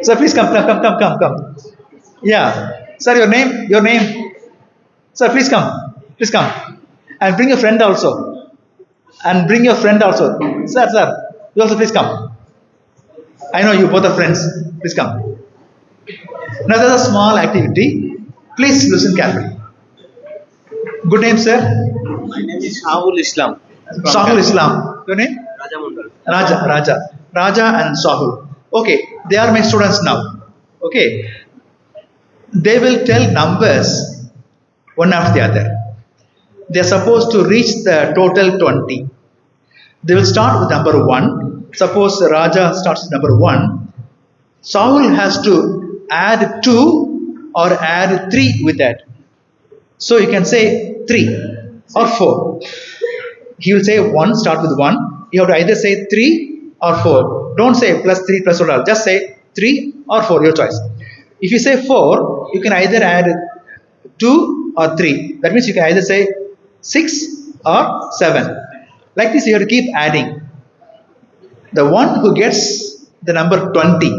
Sir, please come. Yeah. Sir, your name. Sir, please come. And bring your friend also. Sir, you also please come. I know you both are friends. Please come. Now there's a small activity. Please listen carefully. Good name, sir? My name is Shahul Islam. Shahul Islam. Your name? Raja Mundal. Raja and Shahul. Okay, they are my students now. Okay. They will tell numbers one after the other. They are supposed to reach the total 20. They will start with number 1. Suppose Raja starts with number 1. Shahul has to add 2 or add 3 with that. So you can say 3 or 4. He will say 1, start with 1. You have to either say 3 or 4. Don't say plus 3 plus 4. Just say 3 or 4, your choice. If you say 4, you can either add 2 or 3. That means you can either say 6 or 7. Like this, you have to keep adding. The one who gets the number 20,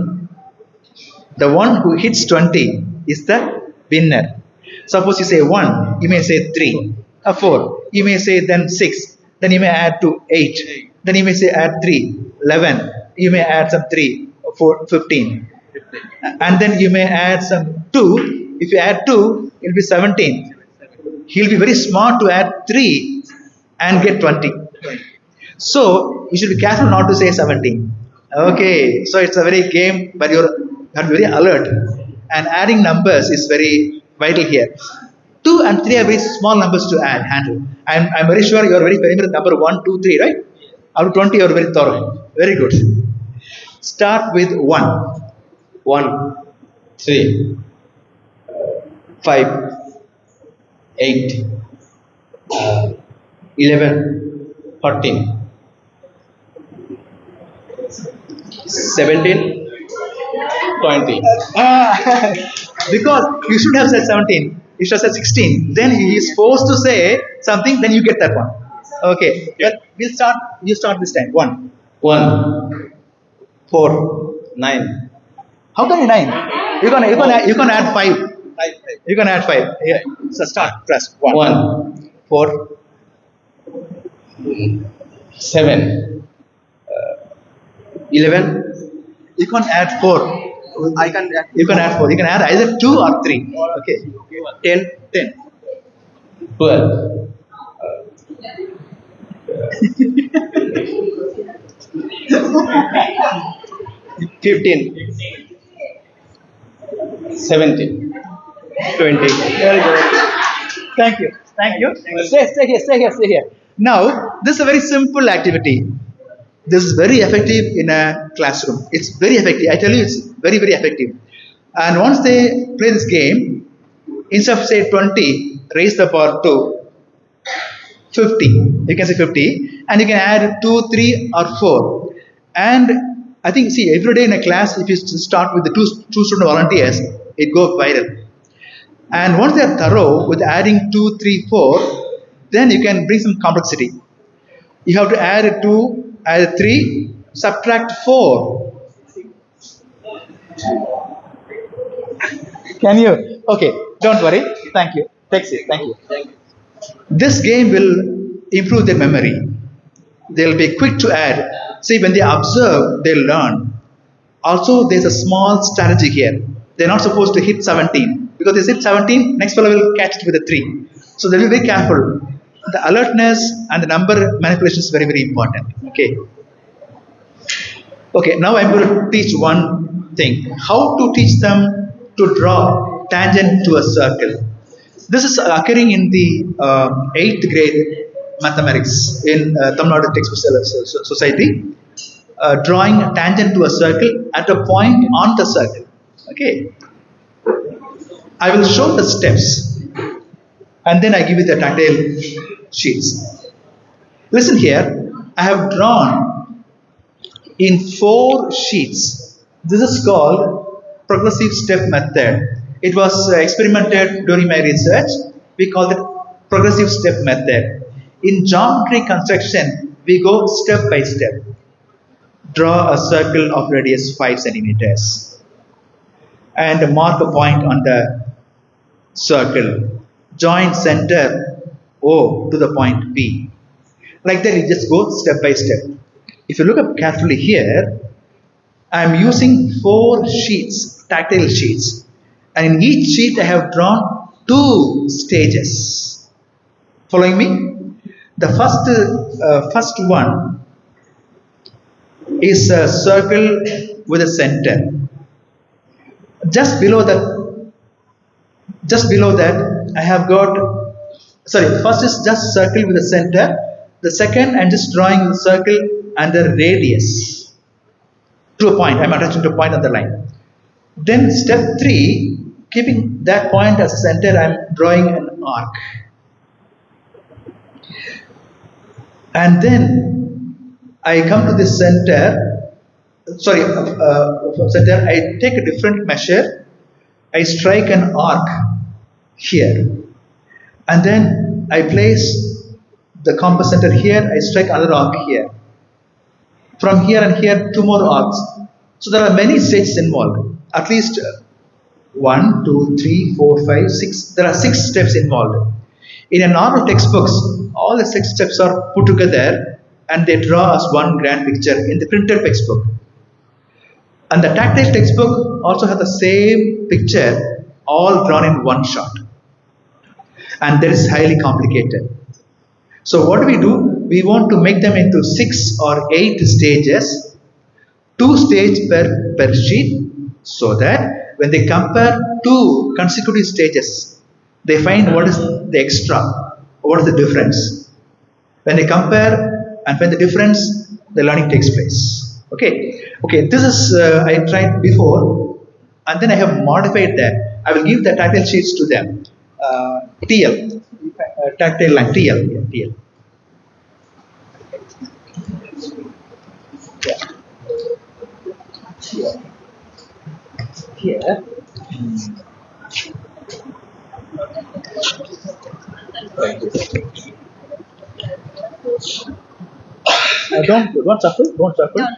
the one who hits 20 is the winner. Suppose you say 1, you may say 3, or 4, you may say then 6, then you may add to 8, then you may say add 3, 11, you may add some 3, 4, 15, and then you may add some 2. If you add 2, it will be 17. He'll be very smart to add 3 and get 20. So you should be careful not to say 17. Okay, so it's a very game, but you have to be very alert. And adding numbers is very vital here. 2 and 3 are very small numbers to handle. I'm very sure you are very familiar with number 1, 2, 3, right? Out of 20, you are very thorough. Very good. Start with 1. 1, 3, 5, 8, 11, 14, 17, 20. Because you should have said 17. You should have said 16. Then he is forced to say something, then you get that one. Okay. Well, we'll start. You start this time. 1. 1, 4. 9. How can you 9? You can add 5. You can add 5. Yeah. So start. Press 1. 1, 4. 7, 11. You can add 4. I can. You can add 4. You can add either 2 or 3. Okay. 10. 10. 12, 15, 17, 20. Very good. Thank you. Thank you. Stay here. Now, this is a very simple activity. This is very effective in a classroom. It's very effective. I tell you, it's very, very effective. And once they play this game, instead of say 20, raise the bar to 50. You can say 50, and you can add 2, 3, or 4. And I think, see, every day in a class, if you start with the two student volunteers, it goes viral. And once they are thorough with adding 2, 3, 4, then you can bring some complexity. You have to add 2, add 3, subtract 4. Can you? Okay, don't worry. Thank you. Thank you. This game will improve their memory. They'll be quick to add. See, when they observe, they learn. Also, there's a small strategy here. They're not supposed to hit 17. Because they hit 17, next fellow will catch it with a 3. So they'll be very careful. The alertness and the number manipulation is very, very important. Okay, now I'm going to teach one thing. How to teach them to draw tangent to a circle. This is occurring in the 8th grade mathematics in Tamil Nadu Textbook Society. Drawing a tangent to a circle at a point on the circle. Okay. I will show the steps and then I give you the tactile sheets. Listen here, I have drawn in 4 sheets. This is called progressive step method. It was experimented during my research. We call it progressive step method. In geometry construction, we go step by step. Draw a circle of radius 5 centimeters and mark a point on the circle. Join center O to the point P. Like that, you just go step by step. If you look up carefully here, I am using 4 sheets, tactile sheets. And in each sheet, I have drawn 2 stages. Following me? The first one is a circle with a center. Just below that, I have got, first is just circle with a center. The second, I'm just drawing the circle and the radius to a point. I'm attaching to a point on the line. Then step 3, keeping that point as a center, I'm drawing an arc. And then I come to this center, I take a different measure I strike an arc here, and then I place the compass center here, I strike another arc here. From here and here, two more arcs. So there are many stages involved. At least 1, 2, 3, 4, 5, 6. There are 6 steps involved. In a normal textbooks, all the 6 steps are put together and they draw us one grand picture in the printed textbook. And the tactile textbook also has the same picture all drawn in one shot. And that is highly complicated. So what do? We want to make them into 6 or 8 stages, 2 stages per sheet, so that when they compare 2 consecutive stages, they find what is the extra, what is the difference. When they compare and find the difference, the learning takes place. Okay, this is I tried before, and then I have modified that. I will give the tactile sheets to them. TL, tactile line, TL. Here. Don't shuffle. Don't shuffle. Yeah.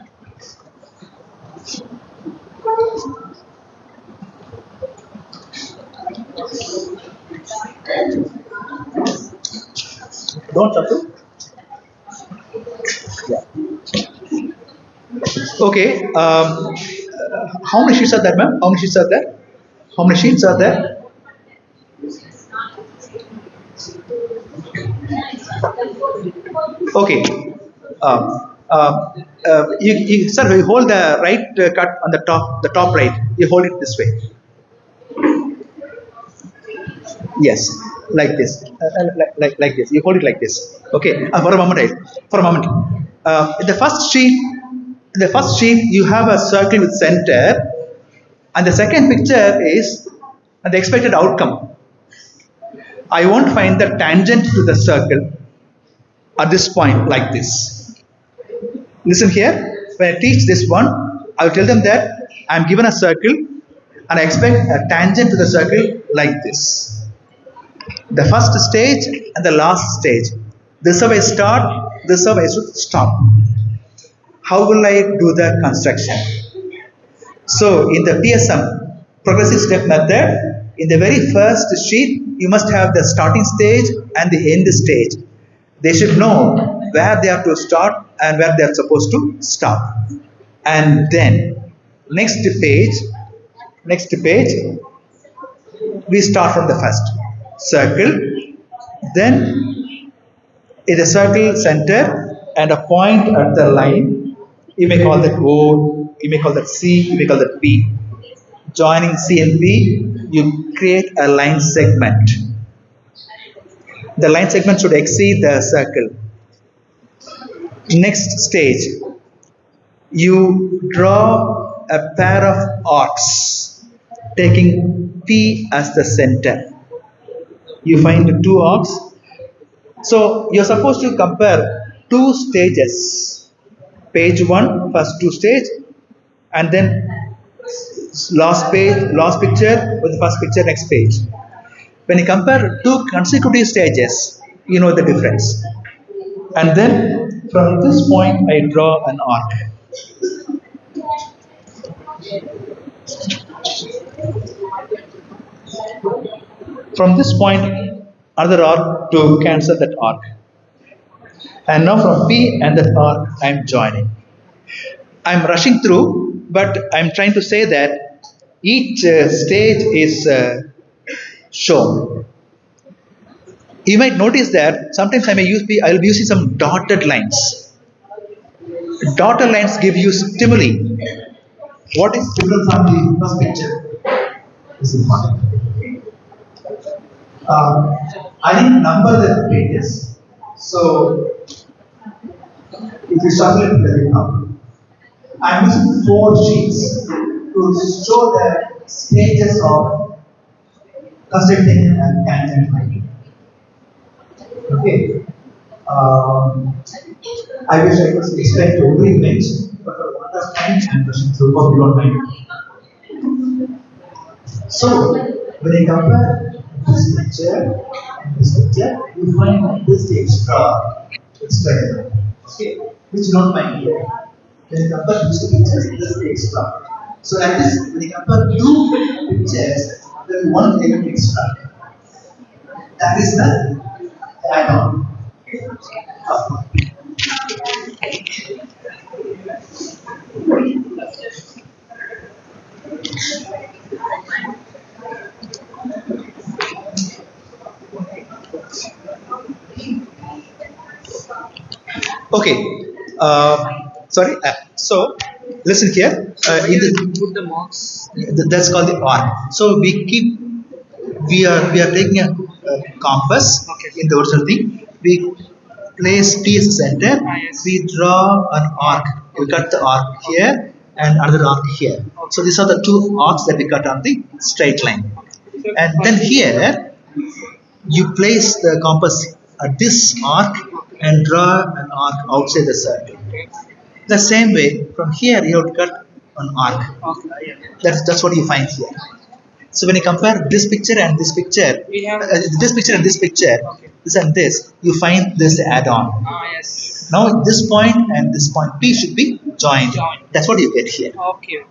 Okay. How many sheets are there, ma'am? How many sheets are there? Okay. Sir, you hold the right cut on the top right. You hold it this way. Yes, like this. Like this. You hold it like this. Okay. For a moment. In the first sheet, you have a circle with center, and the second picture is the expected outcome. I want to find the tangent to the circle at this point, like this. Listen here. When I teach this one, I will tell them that I am given a circle and I expect a tangent to the circle like this. The first stage and the last stage. This is how I start, this is how I should stop. How will I do the construction? So in the PSM, progressive step method, in the very first sheet, you must have the starting stage and the end stage. They should know where they have to start and where they are supposed to stop. And then, next page, we start from the first circle. Then, in the circle center and a point at the line, you may call that O, you may call that C, you may call that P. Joining C and P, you create a line segment. The line segment should exceed the circle. Next stage, you draw a pair of arcs, taking P as the center. You find 2 arcs. So you are supposed to compare 2 stages. Page 1, first 2 stage, and then last picture with the first picture, next page. When you compare 2 consecutive stages, you know the difference. And then from this point, I draw an arc. From this point, another arc to cancel that arc. And now from P and that arc, I am joining. I am rushing through, but I am trying to say that each stage is shown. You might notice that sometimes I will be using some dotted lines. Dotted lines give you stimuli. What is different from the first picture? This is important. I didn't number the pages, so if you circle it very now, I'm using 4 sheets to show the stages of constructing and tangent line. Okay. I wish I could explain to every image, but for one last time I'm rushing through. Hope you don't mind. So when you compare this picture, you find this extra element, okay, which you don't find here. When you compare these two pictures, this is the extra. So at this, when you compare two pictures, there is one element extra. That is the add-on. Okay. Sorry. So listen here. Why In you the, put the marks? that's called the arc. So we are taking a compass Okay. in the original thing. We place T as the center. Yes. We draw an arc. We cut the arc here and another arc here. So these are the two arcs that we cut on the straight line. And then here you place the compass at this arc and draw an arc outside the circle. The same way, from here you have to cut an arc. Okay. That's what you find here. So when you compare this picture and this picture, We have this picture and this picture, this and this, you find this add-on. yes. Now this point and this point P should be joined. That's what you get here. Okay.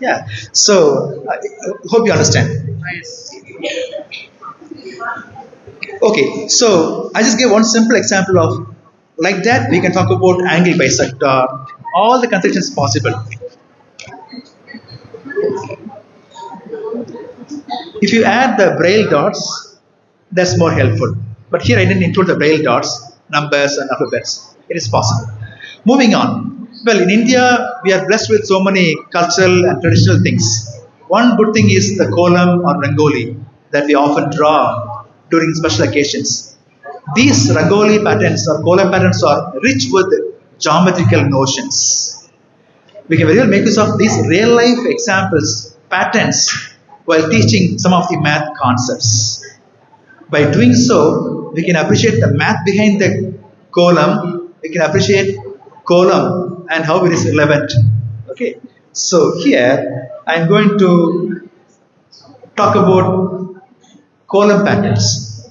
Yeah. So I hope you understand. Nice. Okay. So I just gave one simple example of like that. We can talk about angle bisector. All the constructions possible. If you add the braille dots, that's more helpful. But here I didn't include the braille dots, numbers and alphabets. It is possible. Moving on. Well, in India, we are blessed with so many cultural and traditional things. One good thing is the kolam or rangoli that we often draw during special occasions. These rangoli patterns or kolam patterns are rich with geometrical notions. We can very well make use of these real life examples, patterns, while teaching some of the math concepts. By doing so, we can appreciate the math behind the column, we can appreciate column and how it is relevant. Okay, so here I am going to talk about column patterns.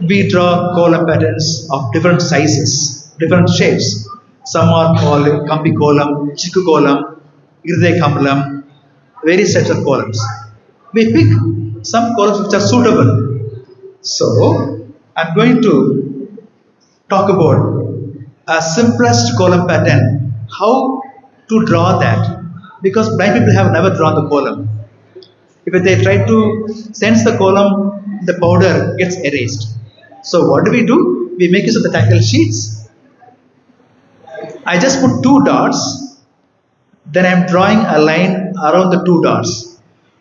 We draw column patterns of different sizes, different shapes. Some are called Kampi column, Chiku column, Irde Kamalam, various types of columns. We pick some columns which are suitable. So, I'm going to talk about a simplest column pattern, how to draw that, because blind people have never drawn the column. If they try to sense the column, the powder gets erased. So what do? We make use of the tactile sheets. I just put two dots, then I'm drawing a line around the two dots.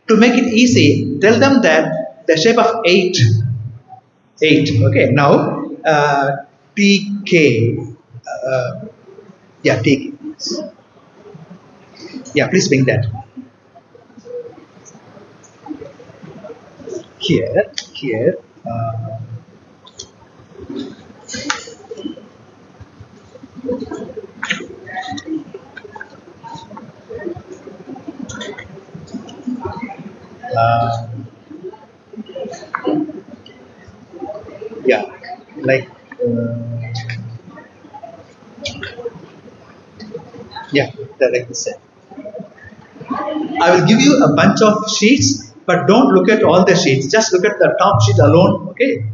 To make it easy, tell them that the shape of 8, okay, now TK, yeah, TK, yeah, please bring that. Here, yeah, like, yeah, like this. I will give you a bunch of sheets, but don't look at all the sheets. Just look at the top sheet alone, okay?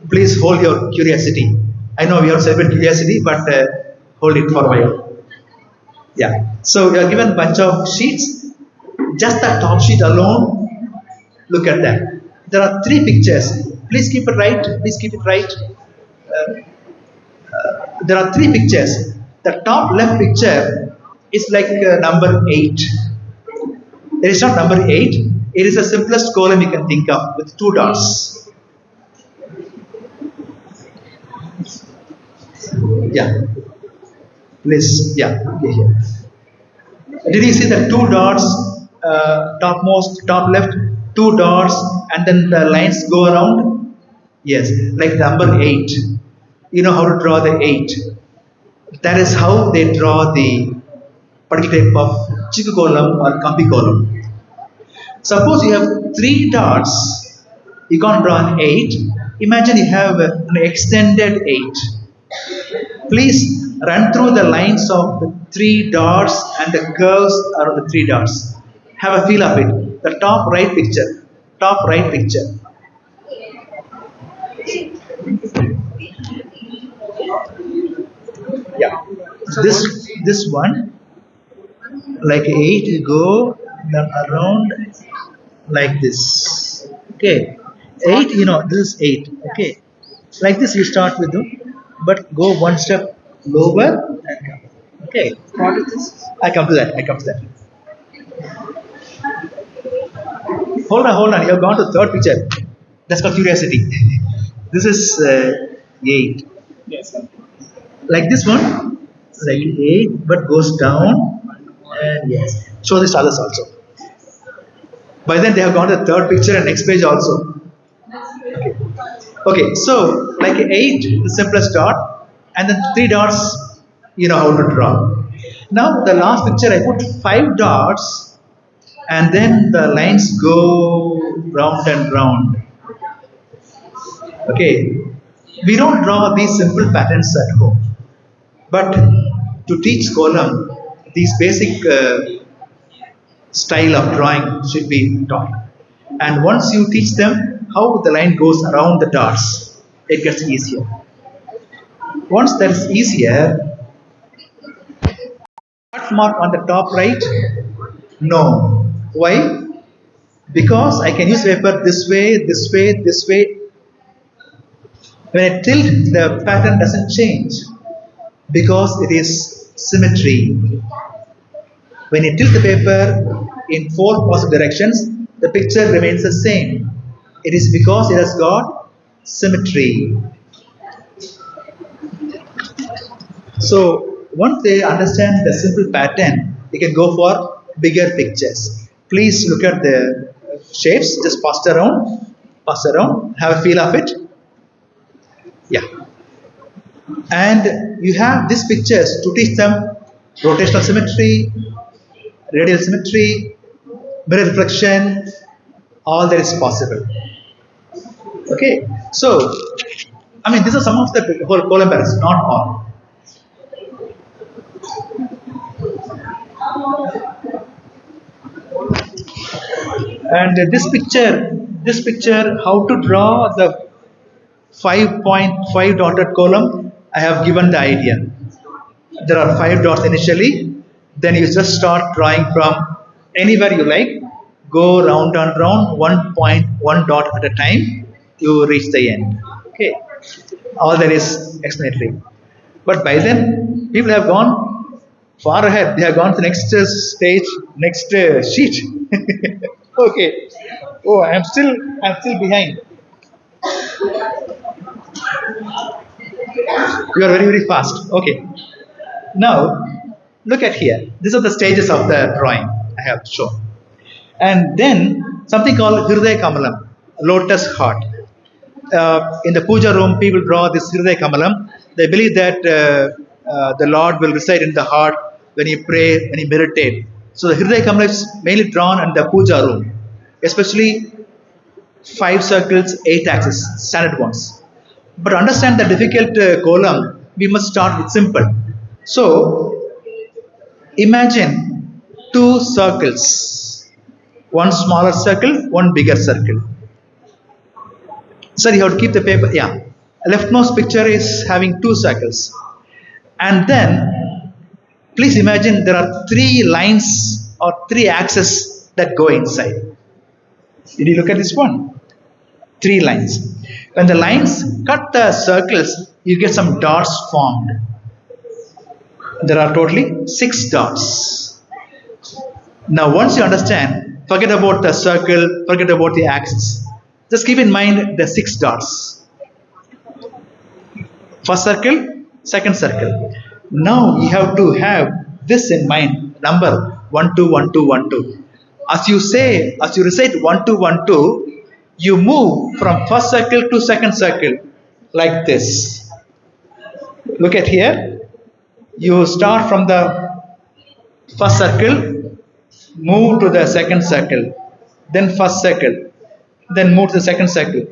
Please hold your curiosity. I know we have separate curiosity, but hold it for a while. Yeah. So you are given a bunch of sheets. Just the top sheet alone, look at that. There are 3 pictures. Please keep it right. Please keep it right. There are 3 pictures. The top left picture is like number 8. It is not number 8. It is the simplest column you can think of with 2 dots. Yeah. Please. Yeah. Okay, here. Did you see the 2 dots? Topmost, top left, 2 dots, and then the lines go around. Yes, like number 8. You know how to draw the 8. That is how they draw the particular type of Chiku column or Kampi column. Suppose you have 3 dots, you can't draw an 8. Imagine you have an extended 8. Please run through the lines of the 3 dots and the curves around the 3 dots. Have a feel of it. The top right picture. Top right picture. Yeah. This one, like 8, you go then around like this. Okay. 8, this is 8. Okay. Like this you start with them, but go one step lower and come. Okay. What is this? I come to that. I come to that. Hold on. You have gone to third picture. That's called curiosity. This is 8. Yes, sir. Like this one, like 8, but goes down. And yes. Show this to others also. By then they have gone to the third picture and next page also. Okay, so like 8, the simplest dot, and then 3 dots, you know how to draw. Now the last picture I put 5 dots, and then the lines go round and round. Okay, we don't draw these simple patterns at home, but to teach column, these basic style of drawing should be taught. And once you teach them how the line goes around the dots, it gets easier. Once that is easier, cut mark on the top right? No. Why? Because I can use paper this way, this way, this way. When I tilt, the pattern doesn't change because it is symmetry. When you tilt the paper in 4 positive directions, the picture remains the same. It is because it has got symmetry. So once they understand the simple pattern, they can go for bigger pictures. Please look at the shapes, just pass it around, have a feel of it. Yeah. And you have these pictures to teach them rotational symmetry, radial symmetry, mirror reflection, all that is possible. Okay, so these are some of the whole column patterns, not all. And this picture, how to draw the 5.5 dotted column, I have given the idea. There are 5 dots initially, then you just start drawing from anywhere you like, go round and round, 1.1 dot at a time, you reach the end. Okay, all that is explanatory. But by then, people have gone far ahead. They have gone to the next stage, next sheet. Okay. Oh, I'm still behind. You are very, very fast. Okay. Now, look at here. These are the stages of the drawing I have shown. And then something called Hriday Kamalam, lotus heart. In the puja room, people draw this Hriday Kamalam. They believe that the Lord will reside in the heart when you pray, when you meditate. So the Hriday Kamalam is mainly drawn in the puja room, especially 5 circles, 8 axes, standard ones. But to understand the difficult column, we must start with simple. So imagine 2 circles, one smaller circle, one bigger circle. So you have to keep the paper, yeah. Leftmost picture is having 2 circles. And then, please imagine there are 3 lines or 3 axes that go inside. Did you look at this one? 3 lines. When the lines cut the circles, you get some dots formed. There are totally 6 dots. Now once you understand, forget about the circle, forget about the axis. Just keep in mind the 6 dots. First circle, second circle. Now you have to have this in mind, number 1 2 1 2 1 2. As you recite 1 2 1 2, you move from first circle to second circle like this. Look at here. You start from the first circle, move to the second circle. then first circle, then move to the second circle.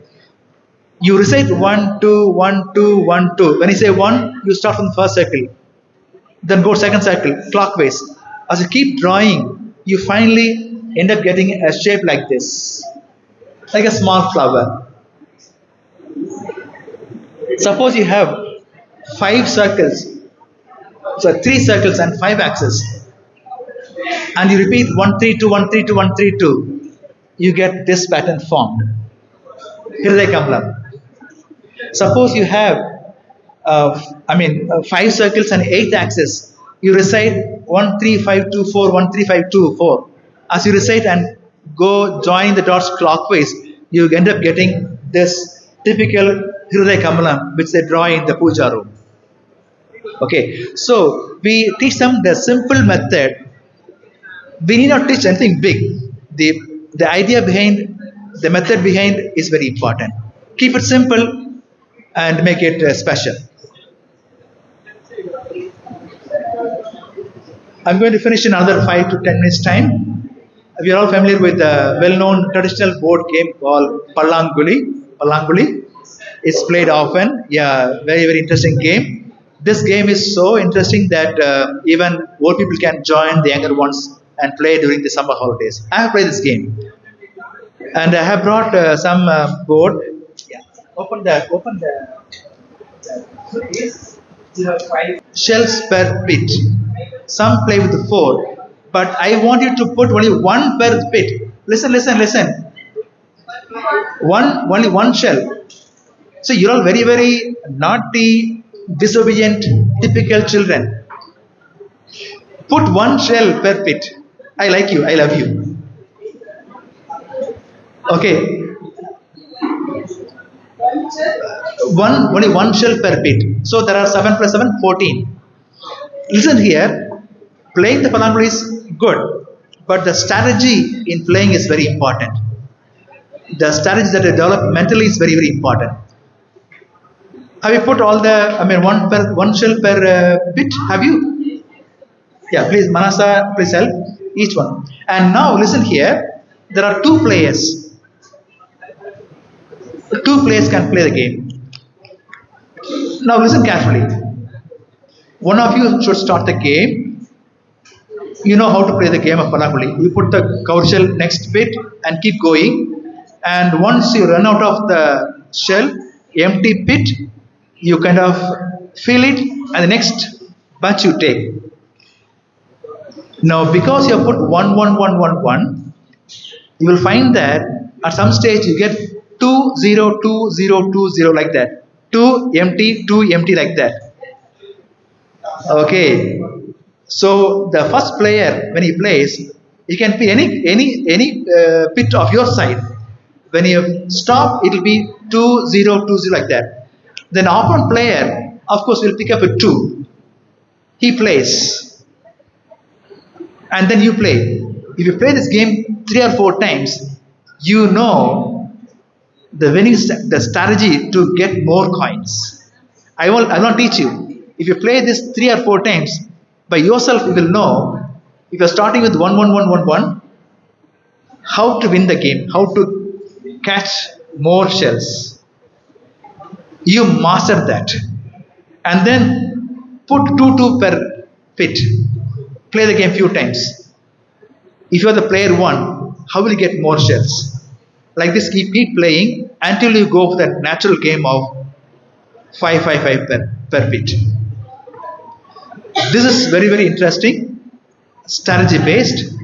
You recite 1, 2, 1, 2, 1, 2. When you say 1, you start from the first circle, then go second circle clockwise. As you keep drawing, you finally end up getting a shape like this, like a small flower. Suppose you have 5 circles, so 3 circles and 5 axes, and you repeat 1, 3, 2, 1, 3, 2, 1, 3, 2, you get this pattern formed. Hriday Kamalam. Suppose you have 5 circles and 8 axes. You recite 1, 3, 5, 2, 4, 1, 3, 5, 2, 4. As you recite and go join the dots clockwise, you end up getting this typical Hriday Kamalam which they draw in the puja room. Okay, so we teach them the simple method. We need not teach anything big. The idea behind, the method behind is very important. Keep it simple and make it special. I'm going to finish in another 5 to 10 minutes time. We are all familiar with the well-known traditional board game called Pallanguli. Pallanguli. It's played often. Yeah, very, very interesting game. This game is so interesting that even old people can join the younger ones and play during the summer holidays. I have played this game. And I have brought some board. Yeah. Open the. You have 5 shells per pit. Some play with 4, but I want you to put only 1 per pit. Listen. Only 1 shell. So you're all very, very naughty, disobedient, typical children. Put 1 shell per pit. I like you. I love you. Okay. Only 1 shell per pit. So there are 7 plus 7, 14. Listen here. Playing the Pallanguli is good, but the strategy in playing is very important. The strategy that I develop mentally is very, very important. Have you put all the, 1 shell per bit? Have you? Yeah, please, Manasa, please help. Each one. And now listen here. There are 2 players. 2 players can play the game. Now listen carefully. One of you should start the game. You know how to play the game of Pallanguli. You put the cow shell next bit and keep going. And once you run out of the shell, empty pit, you kind of fill it and the next batch you take. Now because you have put 1, 1, 1, 1, 1, you will find that at some stage you get 2, 0, 2, 0, 2, 0 like that. 2 empty like that. Okay. So the first player, when he plays, he can pick any pit of your side. When you stop, it will be 2, 0, 2, 0 like that. Then opponent player, of course, will pick up a 2. He plays, and then you play. If you play this game 3 or 4 times, you know the the strategy to get more coins. I will not teach you. If you play this 3 or 4 times, by yourself you will know, if you're starting with 1, 1, 1, 1, 1, how to win the game, how to catch more shells. You master that. And then put 2, 2 per pit. Play the game few times. If you are the player 1, how will you get more shells? Like this, keep playing until you go for that natural game of 5, 5, 5 per pit. This is very, very interesting, strategy based,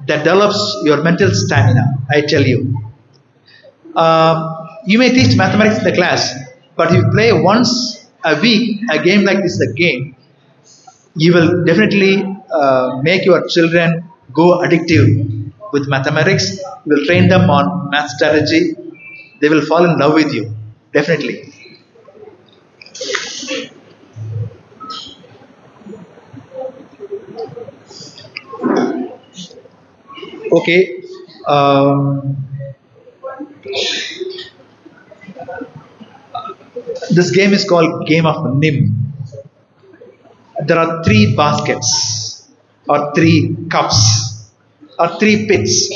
that develops your mental stamina, I tell you. You may teach mathematics in the class, but if you play once a week a game like this, the game, you will definitely make your children go addictive with mathematics. You will train them on math strategy. They will fall in love with you, definitely. Okay. This game is called Game of Nim. There are 3 baskets, or 3 cups, or 3 pits.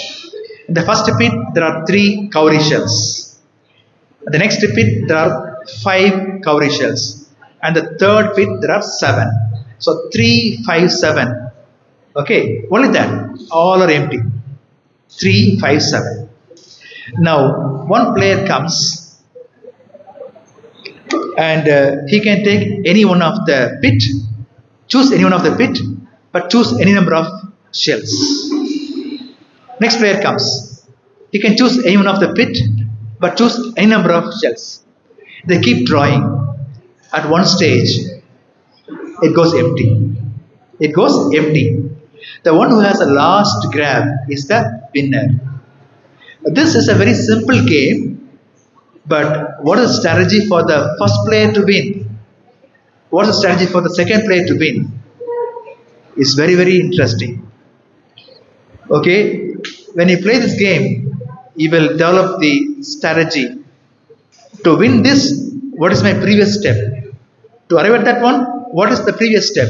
In the first pit, there are 3 cowrie shells. In the next pit, there are 5 cowrie shells. And the third pit, there are 7. So 3, 5, 7. Okay, only that. All are empty. 3, 5, 7. Now, one player comes and he can take any one of the pit, choose any one of the pit, but choose any number of shells. Next player comes. He can choose any one of the pit, but choose any number of shells. They keep drawing. At one stage, it goes empty. It goes empty. The one who has the last grab is the winner. This is a very simple game, but what is the strategy for the first player to win? What is the strategy for the second player to win? It's very, very interesting. Okay, when you play this game, you will develop the strategy. To win this, what is my previous step? To arrive at that one, what is the previous step?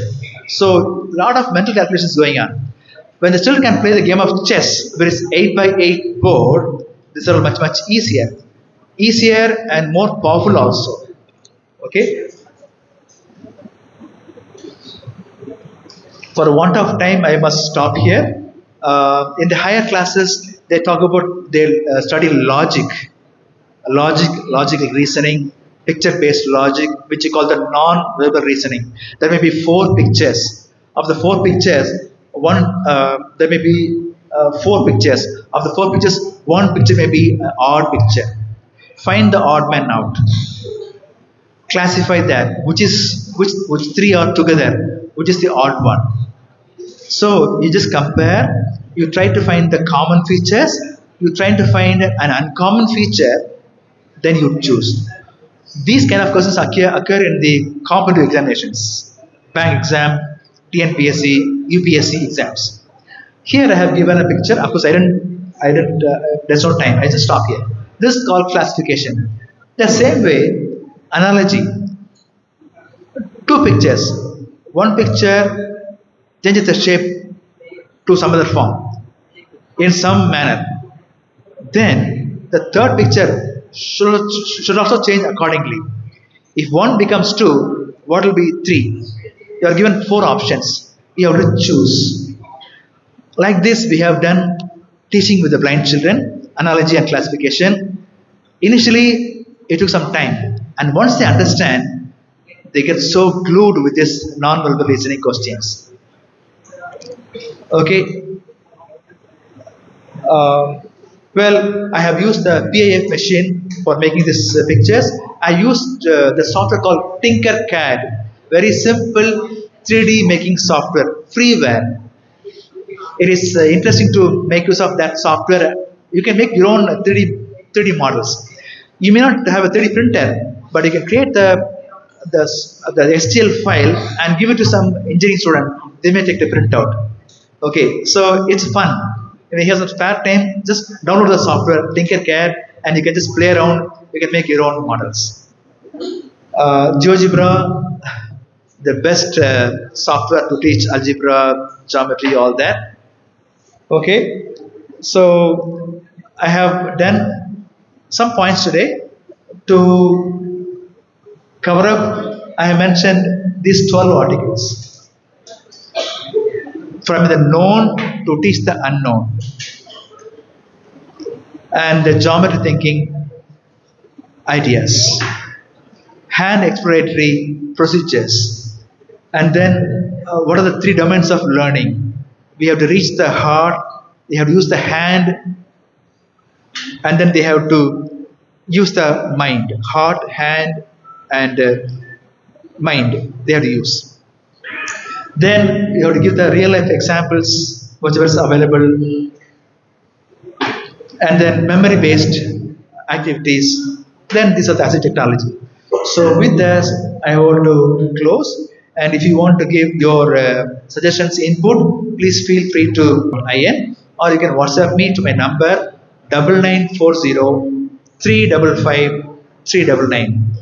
So, a lot of mental calculations going on. When the children can play the game of chess, where it's 8 by 8 board, this is much, much easier. Easier and more powerful also. Okay? For want of time, I must stop here. In the higher classes, they talk about, they study logical reasoning, picture-based logic, which you call the non-verbal reasoning. There may be 4 pictures. Of the 4 pictures, there may be 4 pictures. Of the 4 pictures, one picture may be an odd picture. Find the odd man out. Classify that. Which 3 are together? Which is the odd one? So you just compare. You try to find the common features. You try to find an uncommon feature. Then you choose. These kind of questions occur in the competitive examinations, bank exam, TNPSC, UPSC exams. Here I have given a picture. Of course, there's no time. I just stop here. This is called classification. The same way, analogy. 2 pictures. One picture changes the shape to some other form in some manner. Then the third picture should also change accordingly. If 1 becomes 2, what will be 3? You are given 4 options. You have to choose. Like this, we have done teaching with the blind children, analogy and classification. Initially, it took some time. And once they understand, they get so glued with this non-verbal listening questions. Okay. Well, I have used the PIF machine for making these pictures. I used the software called Tinkercad. Very simple 3D making software, freeware. It is interesting to make use of that software. You can make your own 3D models. You may not have a 3D printer, but you can create the STL file and give it to some engineering student. They may take the printout. Okay, so it's fun. When you have some spare time, just download the software, Tinkercad, and you can just play around. You can make your own models. GeoGebra, the best software to teach algebra, geometry, all that. Okay, so I have done some points today to cover up. I have mentioned these 12 articles. From the known to teach the unknown, and the geometry thinking ideas, hand exploratory procedures, and then what are the 3 domains of learning? We have to reach the heart, they have to use the hand, and then they have to use the mind, heart, hand, and mind. They have to use. Then you have to give the real life examples, whatever is available, and then memory based activities. Then these are the assistive technology. So with this, I want to close. And if you want to give your suggestions, input, please feel free to IN, or you can WhatsApp me to my number 9940 355 399.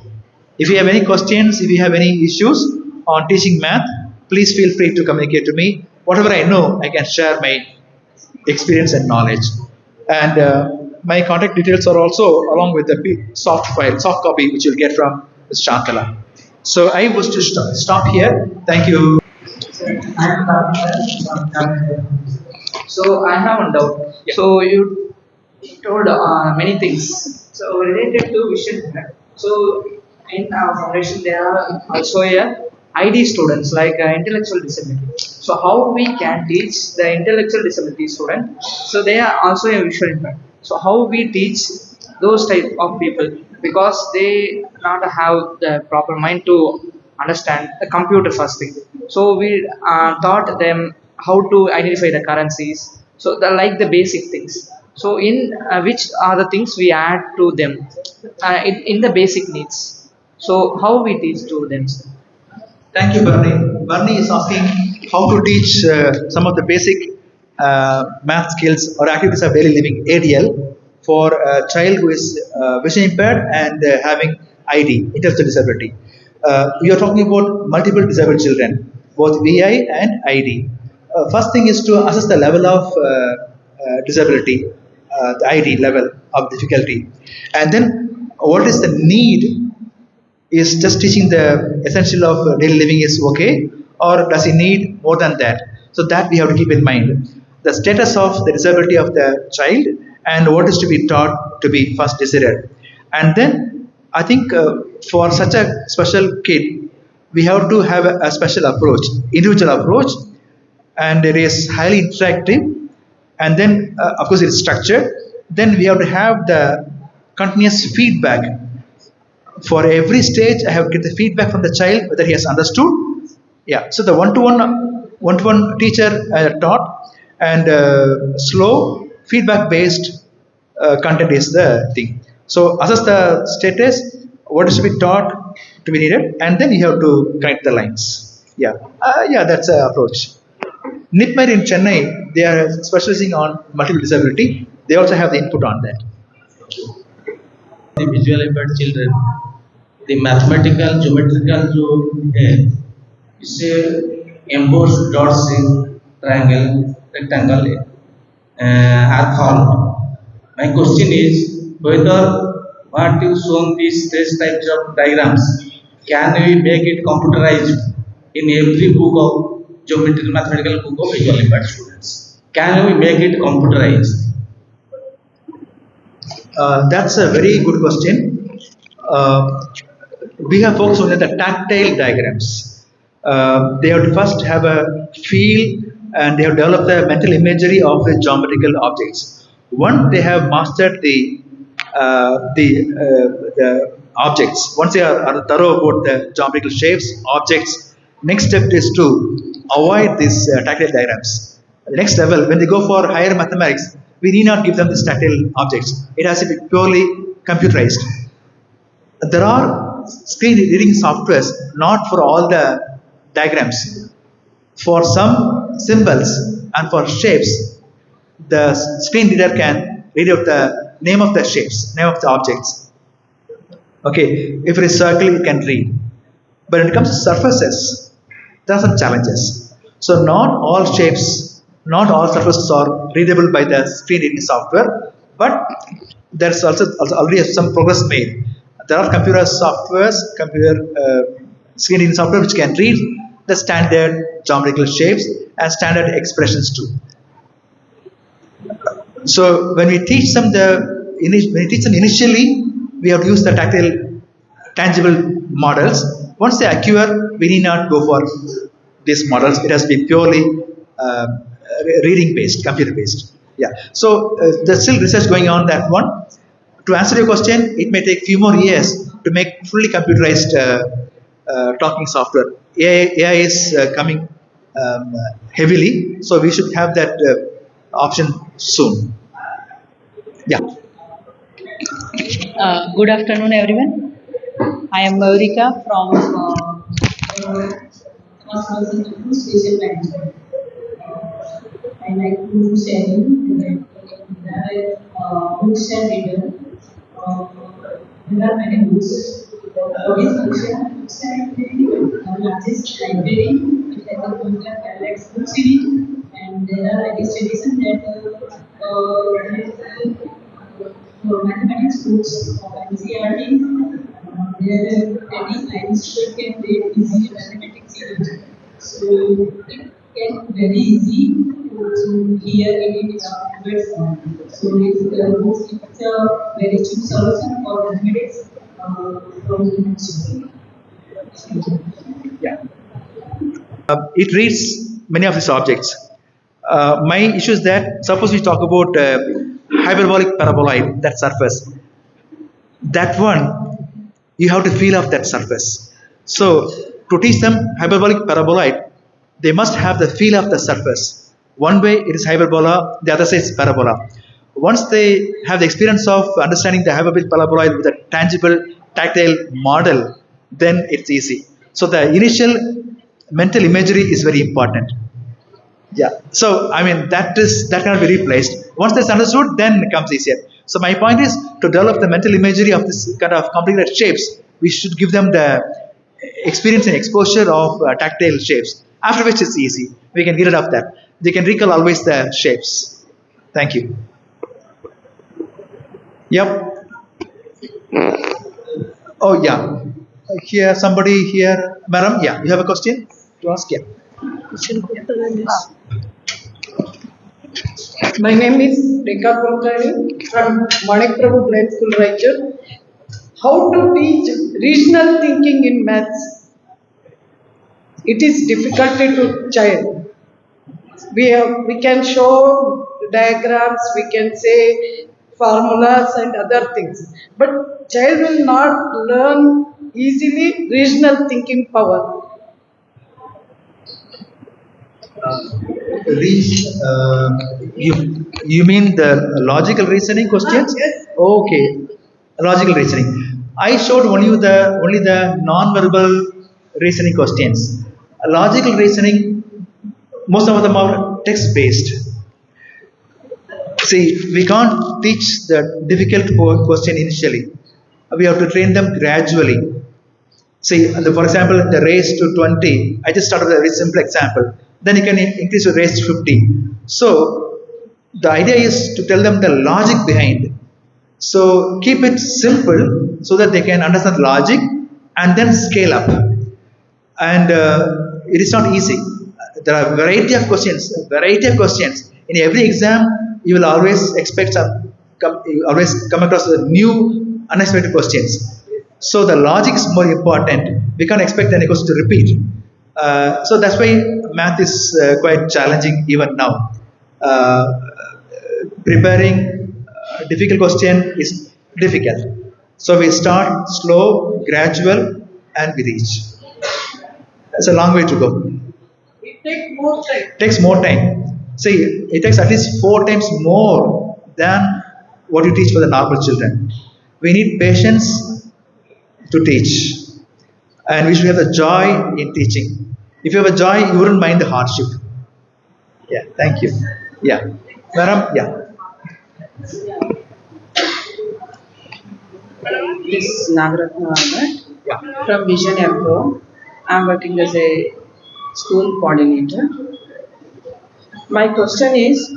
If you have any questions, if you have any issues on teaching math, please feel free to communicate to me. Whatever I know, I can share my experience and knowledge. And my contact details are also along with the soft file, soft copy, which you'll get from Ms. Shantala. So I was to stop here. Thank you. I'm So I have one doubt. So you told many things. So related to vision impact. So in our foundation there are also ID students like intellectual disability. So how we can teach the intellectual disability student? So they are also a visual impact. So how we teach those type of people because they not have the proper mind to understand the computer first thing. So we taught them how to identify the currencies. So the like the basic things. So in which are the things we add to them in the basic needs. So how we teach to them. Thank you, Bernie. Bernie is asking how to teach some of the basic math skills or activities of daily living, ADL, for a child who is vision impaired and having ID, intellectual disability. We are talking about multiple disabled children, both VI and ID. First thing is to assess the level of disability, the ID level of difficulty, and then what is the need. Is just teaching the essential of daily living is okay, or does he need more than that? So that we have to keep in mind the status of the disability of the child and what is to be taught to be first decided. And then I think for such a special kid we have to have a special approach, individual approach, and it is highly interactive, and then of course it is structured. Then we have to have the continuous feedback. For every stage I have to get the feedback from the child whether he has understood. Yeah, so the one-to-one teacher taught, and slow feedback based content is the thing. So assess the status, what is to be taught to be needed, and then you have to connect the lines. Yeah, yeah, that's the approach. NIPMED in Chennai, they are specializing on multiple disability. They also have the input on that. The visual impaired children, the mathematical geometrical जो है इसे embossed dots in triangle rectangle are found. My question is whether what you shown these types of diagrams can we make it computerized in every book of geometrical mathematical book of visual impaired students? Can we make it computerized? That's a very good question. Uh, we have focused on the tactile diagrams. They have to first have a feel, and they have developed the mental imagery of the geometrical objects. Once they have mastered the objects, once they are thorough about the geometrical shapes, objects, next step is to avoid these tactile diagrams. The next level, when they go for higher mathematics, we need not give them these tactile objects. It has to be purely computerized. There are screen reading softwares not for all the diagrams. For some symbols and for shapes, the screen reader can read out the name of the shapes, name of the objects. Okay, if it is circle, it can read. But when it comes to surfaces, there are some challenges. So not all shapes, not all surfaces are readable by the screen reading software, but there's also already some progress made. There are computer softwares, computer screen reading software which can read the standard geometrical shapes and standard expressions too. So when we teach them initially, we have to use the tactile, tangible models. Once they acquire, we need not go for these models. It has to be purely reading based, computer based. Yeah. So there's still research going on that one. To answer your question, it may take few more years to make fully computerized talking software. AI is coming heavily, so we should have that option soon. Yeah. Good afternoon, everyone. I am Maurika from 1000 Special Management. I like to share you that books and reader. There are many books. Audience function, books and library, largest library, it has a total Alex books in it, and there are editions that textbooks of NCERT. Where any science student can take easily mathematics even. So it can very easy to hear it in word form. So it's a very cheap solution for mathematics from the children. Yeah. It reads many of these objects. My issue is that suppose we talk about hyperbolic paraboloid, that surface. That one, you have to feel of that surface. So to teach them hyperbolic paraboloid, they must have the feel of the surface. One way it is hyperbola, the other side is parabola. Once they have the experience of understanding the hyperbolic paraboloid with a tangible, tactile model, then it's easy. So the initial mental imagery is very important. Yeah. So I mean that cannot be replaced. Once that's understood, then it comes easier. So my point is to develop the mental imagery of this kind of complicated shapes. We should give them the experience and exposure of tactile shapes. After which it's easy. We can get rid of that. They can recall always the shapes. Thank you. Yep. Oh yeah. Here somebody here, madam. Yeah, you have a question to ask? Yeah. My name is Rekha Kulkarni from Manik Prabhu Blind School, Raichur. How to teach regional thinking in maths? It is difficult to child. We can show diagrams, we can say formulas and other things, but child will not learn easily regional thinking power. You mean the logical reasoning questions? Yes. Okay, logical reasoning. I showed only the non-verbal reasoning questions. Logical reasoning, most of them are text-based. See, we can't teach the difficult question initially. We have to train them gradually. See, for example, the raise to 20, I just started with a very simple example. Then you can increase the raise to 50. So, the idea is to tell them the logic behind. So, keep it simple so that they can understand logic and then scale up. And it is not easy. There are variety of questions. In every exam, you will always expect you always come across new unexpected questions. So the logic is more important. We can't expect any question to repeat. So that's why math is quite challenging even now. Preparing difficult question is difficult. So we start slow, gradual, and we reach. It's a long way to go. It takes more time. Takes more time. See, it takes at least 4 times more than what you teach for the normal children. We need patience to teach, and we should have the joy in teaching. If you have a joy, you wouldn't mind the hardship. Yeah, thank you. Yeah, madam. Yeah. This is Nagaratna Yeah. from Vision Pro. I am working as a school coordinator. My question is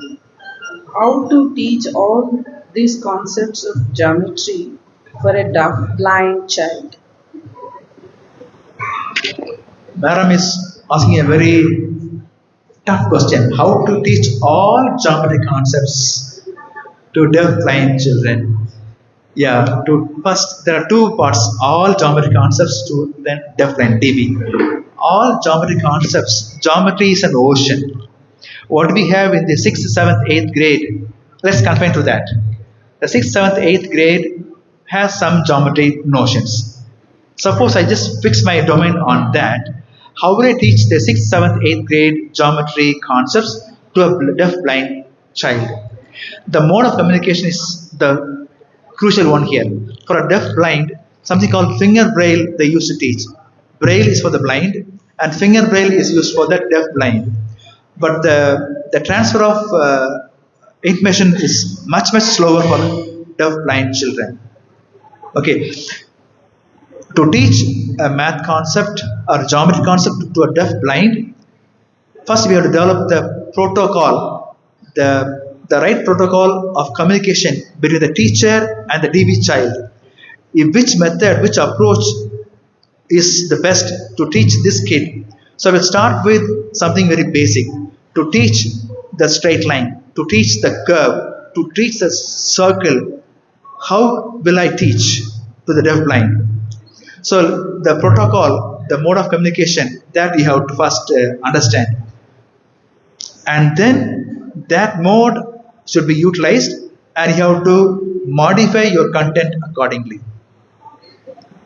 how to teach all these concepts of geometry for a deaf blind child. Madam is asking a very tough question. How to teach all geometry concepts to deaf blind children? Yeah, first there are 2 parts. All geometry concepts to then deaf blind DB. All geometry concepts. Geometry is an ocean. What we have in the 6th, 7th, 8th grade, let's confine to that. The 6th, 7th, 8th grade has some geometry notions. Suppose I just fix my domain on that. How will I teach the 6th, 7th, 8th grade geometry concepts to a deaf blind child? The mode of communication is the crucial one here. For a deaf blind, something called finger braille they used to teach. Braille is for the blind and finger braille is used for the deaf blind. But the transfer of information is much slower for deaf blind children. Okay, to teach a math concept or geometry concept to a deaf blind, first we have to develop the protocol, the the right protocol of communication between the teacher and the DB child. Which method, which approach is the best to teach this kid. So we'll start with something very basic, to teach the straight line, to teach the curve, to teach the circle. How will I teach to the deaf blind? So the protocol, the mode of communication, that we have to first understand. And then that mode should be utilized, and you have to modify your content accordingly.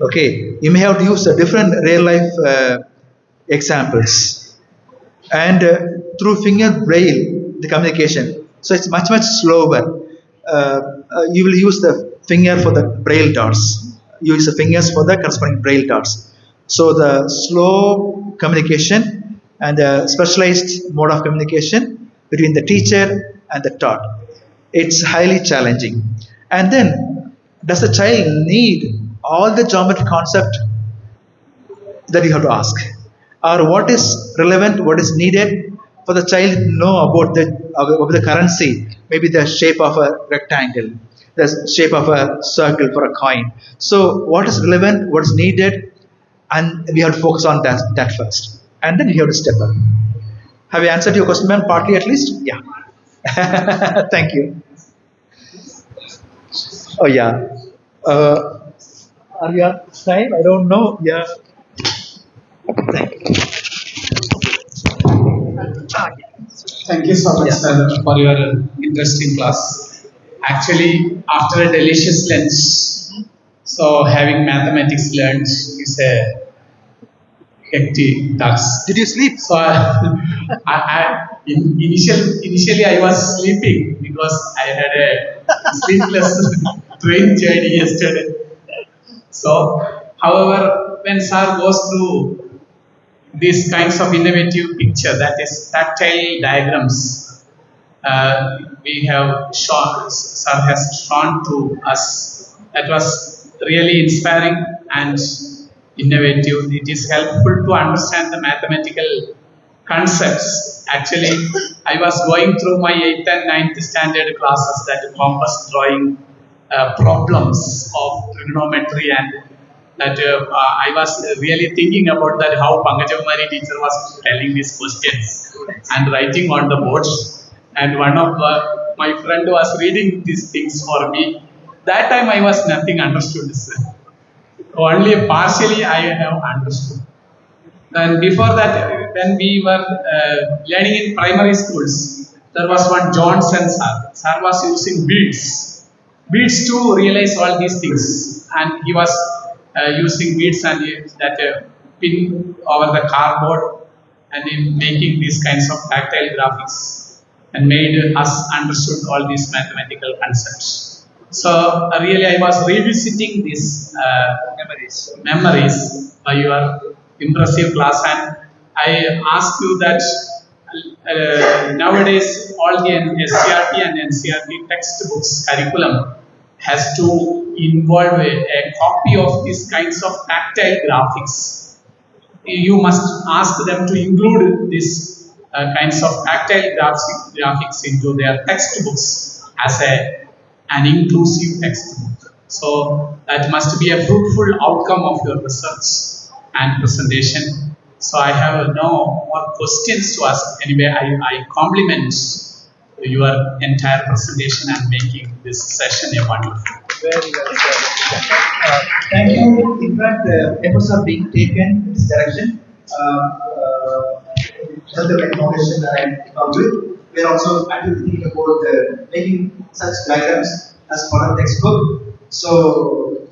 Okay, you may have to use different real life examples, and through finger braille the communication. So it's much slower. You will use the finger for the braille dots. You use the fingers for the corresponding braille dots. So the slow communication and the specialized mode of communication between the teacher and the taught. It's highly challenging. And then, does the child need all the geometry concept that you have to ask? Or what is relevant, what is needed for the child to know about the currency? Maybe the shape of a rectangle, the shape of a circle for a coin. So what is relevant, what is needed, and we have to focus on that first. And then we have to step up. Have you answered your question, ma'am? Partly at least? Yeah. Thank you. Oh yeah. Are we on time? I don't know. Yeah. Thank you. Thank you so much, sir, for your interesting class. Actually, after a delicious lunch, so having mathematics learned is a hectic task. Did you sleep? So initially I was sleeping because I had a sleepless train journey yesterday. So, however, when sir goes through these kinds of innovative picture, that is tactile diagrams, we have shown, sir has shown to us, that was really inspiring and innovative. It is helpful to understand the mathematical concepts. Actually, I was going through my 8th and 9th standard classes, that compass drawing problems of trigonometry, and that I was really thinking about that, how Pankajamari teacher was telling these questions and writing on the boards, and one of my friend was reading these things for me. That time I was nothing understood, sir. Only partially I have understood. And before that, when we were learning in primary schools, there was one Johnson sir. Sir was using beads to realize all these things, and he was using beads and that pin over the cardboard, and in making these kinds of tactile graphics, and made us understood all these mathematical concepts. So really I was revisiting these memories by your impressive class, and I ask you that nowadays all the SCRT and NCRT textbooks curriculum has to involve a copy of these kinds of tactile graphics. You must ask them to include these kinds of tactile graphics into their textbooks as an inclusive textbook. So that must be a fruitful outcome of your research and presentation. So I have no more questions to ask. Anyway, I compliment your entire presentation and making this session a wonderful. Very well said. Thank you. In fact, efforts are being taken in this direction. The information that I come with, we are also actively thinking about making such diagrams as part of textbook. So.